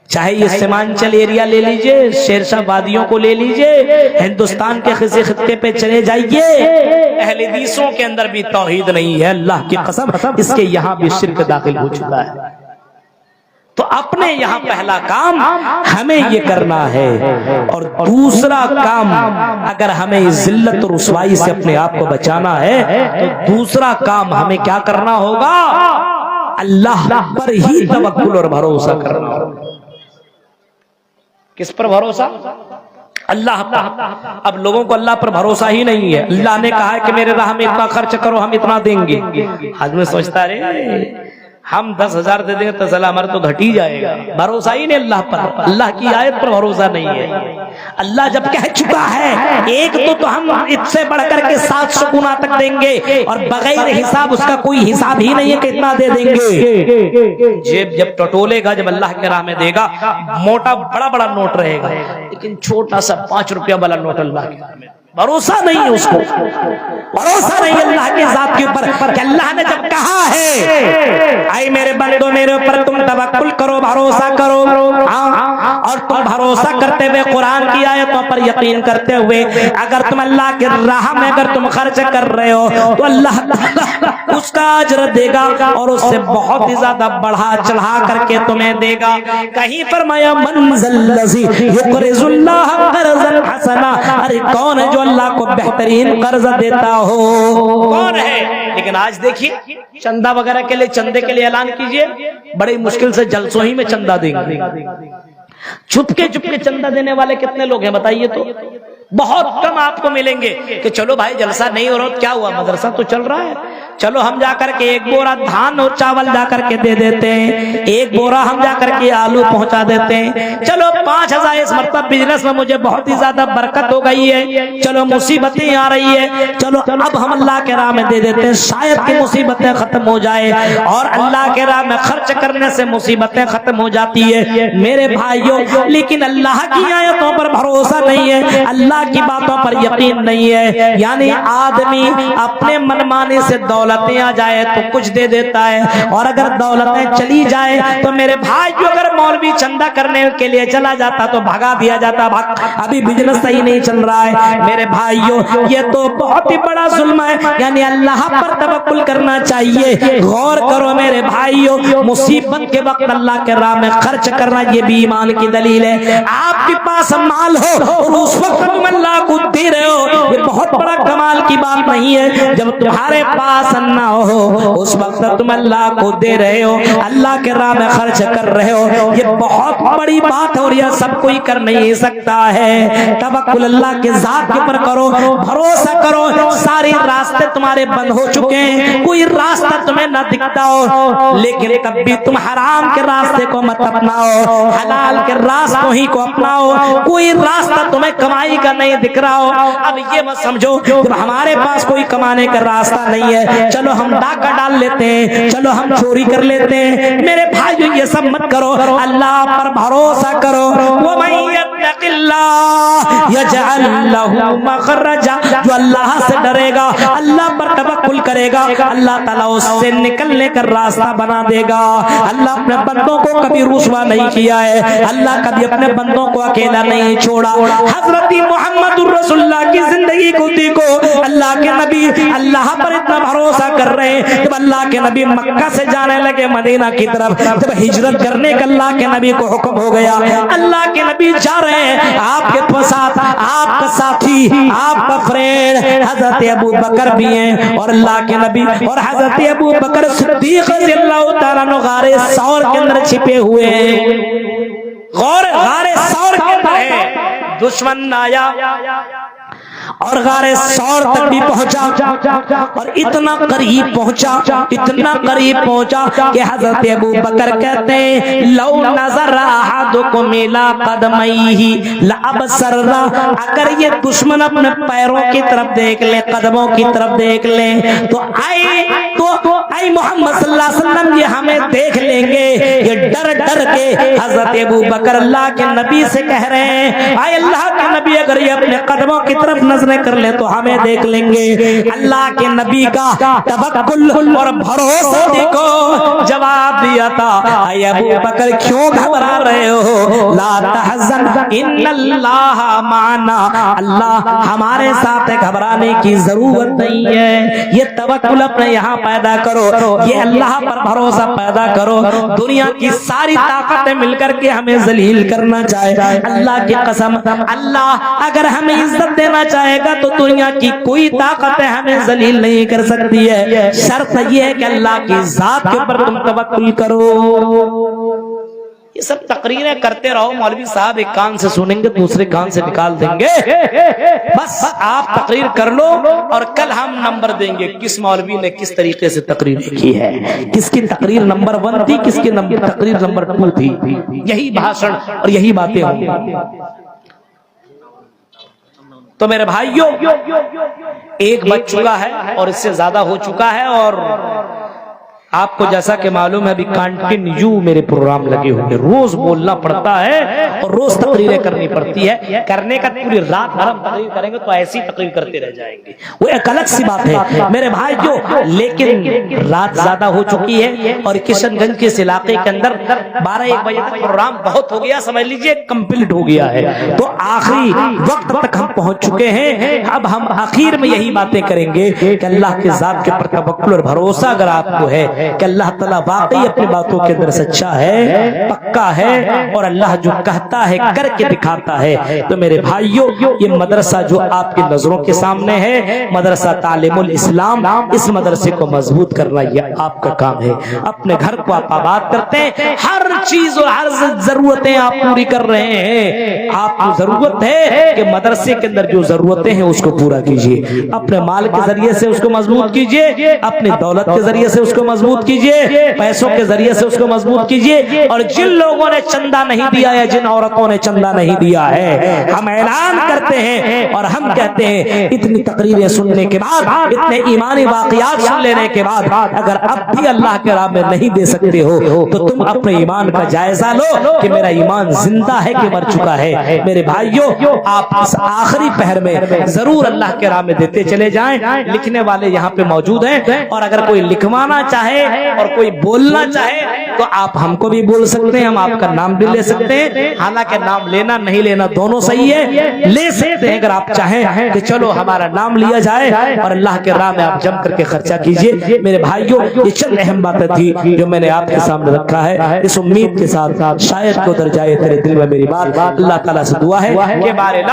چاہے یہ سیمانچل ایریا لے لیجئے، شیرشاہ وادیوں کو لے لیجئے، ہندوستان کے خطے خطے پہ چلے جائیے، اہل حدیثوں کے اندر بھی توحید نہیں ہے۔ اللہ کی قسم اس کے یہاں بھی شرک داخل ہو چکا ہے۔ تو اپنے یہاں پہلا کام ہمیں یہ کرنا ہے، اور دوسرا کام اگر ہمیں ذلت اور رسوائی سے اپنے آپ کو بچانا ہے تو دوسرا کام ہمیں کیا کرنا ہوگا؟ اللہ پر ہی توکل اور بھروسہ کرنا ہوگا۔ کس پر بھروسہ؟ اللہ پر۔ اب لوگوں کو اللہ پر بھروسہ ہی نہیں ہے۔ اللہ نے کہا ہے کہ میرے راہ میں اتنا خرچ کرو، ہم اتنا دیں گے۔ آدمی سوچتا رہے ہم 10,000 دے دیں گے تو صلاح ہمارا تو گھٹ ہی جائے گا۔ بھروسہ ہی نہیں اللہ پر، اللہ کی آیت پر بھروسہ نہیں ہے۔ اللہ جب کہہ چکا ہے ایک تو ہم اس سے بڑھ کر کے 7 سکونہ تک دیں گے اور بغیر حساب، اس کا کوئی حساب ہی نہیں ہے کہ اتنا دے دیں گے۔ جیب جب ٹٹولے گا، جب اللہ کے راہ میں دے گا، موٹا بڑا بڑا نوٹ رہے گا، لیکن چھوٹا سا 5 روپیہ والا نوٹ اللہ کے راہ میں، بھروسہ نہیں ہے اس کو، بھروسہ نہیں اللہ کی ذات کے اوپر کہ اللہ نے جب کہا ہے اے میرے بندو میرے اوپر تم توکل کرو، بھروسہ کرو، اور تم بھروسہ کرتے ہوئے قرآن کی آیتوں پر یقین کرتے ہوئے اگر تم اللہ کے راہ میں اگر تم خرچ کر رہے ہو تو اللہ تعالیٰ اس کا اجر دے گا اور اس سے بہت ہی زیادہ بڑھا چڑھا کر کے تمہیں دے گا۔ کہیں فرمایا من ذا الذی یقرض اللہ قرضا حسنا، ارے کون ہے جو اللہ کو بہترین قرض دیتا ہو؟ کون ہے؟ لیکن آج دیکھیے چندہ وغیرہ کے لیے، چندے کے لیے اعلان کیجئے، بڑی مشکل سے جلسوں ہی میں چندہ دیں گے۔ چپکے چپکے چندہ دینے والے کتنے لوگ ہیں بتائیے تو؟ بہت کم آپ کو ملیں گے کہ چلو بھائی جلسہ نہیں ہو رہا کیا ہوا، مدرسہ تو چل رہا ہے، چلو ہم جا کر کے ایک بورا دھان اور چاول جا کر کے دے دیتے ہیں، ایک بورا ہم جا کر کے آلو پہنچا دیتے ہیں، چلو 5000 اس مرتبہ بزنس میں مجھے بہت ہی زیادہ برکت ہو گئی ہے، چلو مصیبتیں آ رہی ہے، چلو اب ہم اللہ کے راہ میں دے دیتے ہیں، شاید کہ مصیبتیں ختم ہو جائے، اور اللہ کے راہ میں خرچ کرنے سے مصیبتیں ختم ہو جاتی ہے میرے بھائیوں۔ لیکن اللہ کی آیتوں پر بھروسہ نہیں ہے، اللہ کی باتوں پر یقین نہیں ہے، یعنی آدمی اپنے منمانی سے دولتیں آ جائے تو کچھ دے دیتا ہے، اور اگر دولتیں چلی جائے تو میرے بھائی جو اگر مولوی چندہ کرنے کے لیے چلا جاتا تو بھگا دیا جاتا، ابھی بزنس صحیح نہیں چل رہا ہے میرے بھائیوں، یہ تو بہت ہی بڑا ظلم ہے، یعنی اللہ پر توکل کرنا چاہیے۔ غور کرو میرے بھائیوں، مصیبت کے وقت اللہ کے راہ میں خرچ کرنا یہ بھی ایمان کی دلیل ہے۔ آپ کے پاس مال ہو اور اس وقت تم اللہ کو دے رہے ہو، یہ بہت بڑا کمال کی بات نہیں ہے۔ جب تمہارے پاس نہ ہو اس وقت تم اللہ کو دے رہے ہو، اللہ کے راہ میں خرچ کر رہے ہو، یہ بہت بڑی بات ہے، اور یہ سب کوئی کر نہیں سکتا ہے۔ توکل اللہ کے ذات کے پر کرو، بھروسہ کرو، سارے راستے تمہارے بند ہو چکے ہیں، کوئی راستہ تمہیں نہ دکھتا ہو، لیکن کبھی تم حرام کے راستے کو مت اپناؤ، حلال کے راستوں ہی کو اپناؤ، کوئی راستہ تمہیں کمائی کا نہیں دکھ رہا ہو، اب یہ مت سمجھو جب ہمارے پاس کوئی کمانے کا راستہ نہیں ہے چلو ہم ڈاکہ ڈال لیتے ہیں، چلو ہم چوری کر لیتے ہیں، میرے بھائیو یہ سب مت کرو، اللہ پر بھروسہ کرو۔ وَمَن يَتَّقِ اللَّهَ يَجْعَلْ لَهُ مَخْرَجًا، جو اللہ سے ڈرے گا، اللہ پر توکل کرے گا، اللہ تعالیٰ اس سے نکلنے کا راستہ بنا دے گا۔ اللہ اپنے بندوں کو کبھی رسوا نہیں کیا ہے، اللہ کبھی اپنے بندوں کو اکیلا نہیں چھوڑا۔ حضرت محمد رسول اللہ کی زندگی کو دیکھو، اللہ کے نبی اللہ پر اتنا بھروسہ کر رہے ہیں، جب اللہ کے نبی مکہ سے جانے لگے مدینہ کی طرف، جب ہجرت کرنے کا اللہ کے نبی کو حکم ہو گیا، اللہ کے نبی جا رہے ہیں، آپ کے ساتھ آپ کا ساتھی، آپ کا فرینڈ حضرت ابو بکر بھی ہیں، اور اللہ کے نبی اور حضرت ابو بکر صدیق رضی اللہ تعالیٰ عنہ غار ثور کے اندر چھپے ہوئے ہیں، غار ثور کے اندر ہے، دشمن آیا اور غار ثور تک بھی پہنچا، اور اتنا قریب پہنچا کہ حضرت ابو بکر کہتے ہیں لو نظر احدکم الی قدمیہ لابصر، اگر یہ دشمن اپنے پیروں کی طرف دیکھ لے، قدموں کی طرف دیکھ لیں تو اے محمد صلی اللہ علیہ وسلم یہ ہمیں دیکھ لیں گے، یہ ڈر ڈر کے حضرت ابو بکر اللہ کے نبی سے کہہ رہے ہیں اے اللہ کے نبی اگر یہ اپنے قدموں کی طرف نظریں کر لیں تو ہمیں دیکھ لیں گے۔ اللہ کے نبی کا توکل اور بھروسہ دیکھو، جواب دیا تھا اے ابو بکر کیوں گھبرا رہے ہو، لا تحزن ان اللہ معنا، اللہ ہمارے ساتھ گھبرانے کی ضرورت نہیں ہے۔ یہ توکل اپنے یہاں پیدا کرو، یہ اللہ پر بھروسہ پیدا کرو، دنیا کی ساری طاقتیں مل کر کے ہمیں ذلیل کرنا چاہے، اللہ کی قسم اللہ اگر ہمیں عزت دینا چاہے گا تو دنیا کی کوئی طاقتیں ہمیں ذلیل نہیں کر سکتی ہے، شرط یہ ہے کہ اللہ کی ذات کے اوپر تم توکل کرو۔ یہ سب تقریریں کرتے رہو، مولوی صاحب ایک کان سے سنیں گے دوسرے کان سے نکال دیں گے، بس آپ تقریر کر لو اور کل ہم نمبر دیں گے کس مولوی نے کس طریقے سے تقریر کی ہے، کس کی تقریر نمبر 1 تھی، کس کی تقریر نمبر 2 تھی، یہی بھاشن اور یہی باتیں ہوں گی۔ تو میرے بھائیوں ایک بج چکا ہے اور اس سے زیادہ ہو چکا ہے، اور آپ کو جیسا کہ معلوم ہے ابھی کنٹینیو میرے پروگرام لگے ہوئے، روز بولنا پڑتا ہے اور روز تقریریں کرنی پڑتی ہے، کرنے کا پوری رات بھر ہم تقریر کریں گے تو ایسی تقریر کرتے رہ جائیں گے، وہ ایک الگ سی بات ہے میرے بھائی جو، لیکن رات زیادہ ہو چکی ہے اور کشن گنج کے اس علاقے کے اندر 12-1 بجے تک پروگرام بہت ہو گیا، سمجھ لیجئے کمپلیٹ ہو گیا ہے، تو آخری وقت تک ہم پہنچ چکے ہیں۔ اب ہم آخر میں یہی باتیں کریں گے کہ اللہ کے ذات کے پر توکل اور بھروسہ اگر آپ کو ہے کہ اللہ تعالیٰ واقعی اپنی باتوں کے اندر سچا ہے، پکا ہے، اور اللہ جو کہتا ہے کر کے دکھاتا ہے۔ تو میرے بھائیوں، یہ مدرسہ جو آپ کی نظروں کے سامنے ہے، مدرسہ تعلیم الاسلام، اس مدرسے کو مضبوط کرنا یہ آپ کا کام ہے۔ اپنے گھر کو آپ آباد کرتے ہیں، ہر چیز اور ہر ضرورتیں آپ پوری کر رہے ہیں۔ آپ کو ضرورت ہے کہ مدرسے کے اندر جو ضرورتیں ہیں اس کو پورا کیجئے، اپنے مال کے ذریعے سے اس کو مضبوط کیجئے، اپنی دولت کے ذریعے سے اس کو مضبوط کیجئے، پیسوں کے ذریعے سے اس کو مضبوط کیجئے۔ اور جن لوگوں نے چندہ نہیں دیا ہے، جن عورتوں نے چندہ نہیں دیا ہے، ہم اعلان کرتے ہیں اور ہم کہتے ہیں اتنی تقریریں سننے کے بعد، اتنے ایمانی واقعات سن لینے کے بعد، اگر اب بھی اللہ کے راہ میں نہیں دے سکتے ہو تو تم اپنے ایمان کا جائزہ لو کہ میرا ایمان زندہ ہے کہ مر چکا ہے۔ میرے بھائیوں، آپ اس آخری پہر میں ضرور اللہ کے راہ میں دیتے چلے جائیں۔ لکھنے والے یہاں پہ موجود ہیں، اور اگر کوئی لکھوانا چاہے اور کوئی بولنا چاہے تو آپ ہم کو بھی بول سکتے ہیں، ہم آپ کا نام بھی لے سکتے ہیں۔ حالانکہ نام لینا نہیں لینا دونوں صحیح ہے، لے سکتے ہیں اگر آپ چاہیں کہ چلو ہمارا نام لیا جائے اور اللہ کے راہ میں آپ جم کر کے خرچہ کیجئے۔ میرے بھائیوں، یہ چند اہم باتیں تھی جو میں نے آپ کے سامنے رکھا ہے، اس امید کے ساتھ شاید کو ادھر جائے تیرے دل میں میری بات۔ اللہ تعالیٰ سے دعا ہے کہ بارے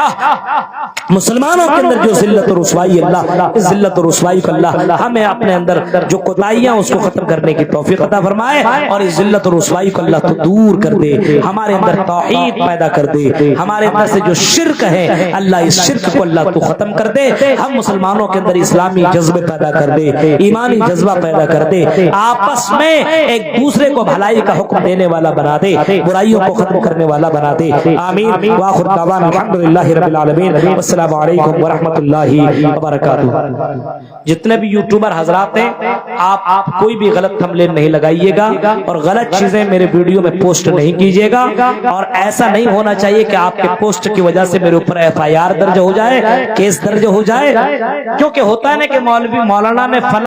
مسلمانوں کے اندر جو ذلت اور رسوائی، اللہ اس ذلت اور رسوائی کو اللہ ہمیں اپنے اندر جو کوتاہیاں اس کو ختم کرنے کی توفیق عطا فرمائے، اور اس ذلت اور رسوائی کو اللہ تو دور کر دے، ہمارے اندر توحید پیدا کر دے، ہمارے اندر سے جو شرک ہے اللہ اس شرک کو اللہ تو ختم کر دے، ہم مسلمانوں کے اندر اسلامی جذبے پیدا کر دے، ایمانی جذبہ پیدا کر دے، آپس میں ایک دوسرے کو بھلائی کا حکم دینے والا بنا دے، برائیوں کو ختم کرنے والا بنا دے۔ آمین وآخر دعوانا الحمدللہ رب العالمین، والسلام علیکم ورحمۃ اللہ وبرکاتہ۔ جتنے بھی یوٹیوبر حضرات ہیں، آپ کوئی بھی غلط تھمبنیل نہیں لگائیے گا اور غلط چیزیں میرے ویڈیو میں پوسٹ نہیں کیجیے گا، اور ایسا نہیں ہونا چاہیے کہ آپ کے پوسٹ کی وجہ سے میرے اوپر FIR درج ہو جائے، کیس درج ہو جائے، کیونکہ ہوتا ہے نا کہ مولوی مولانا نے فلاں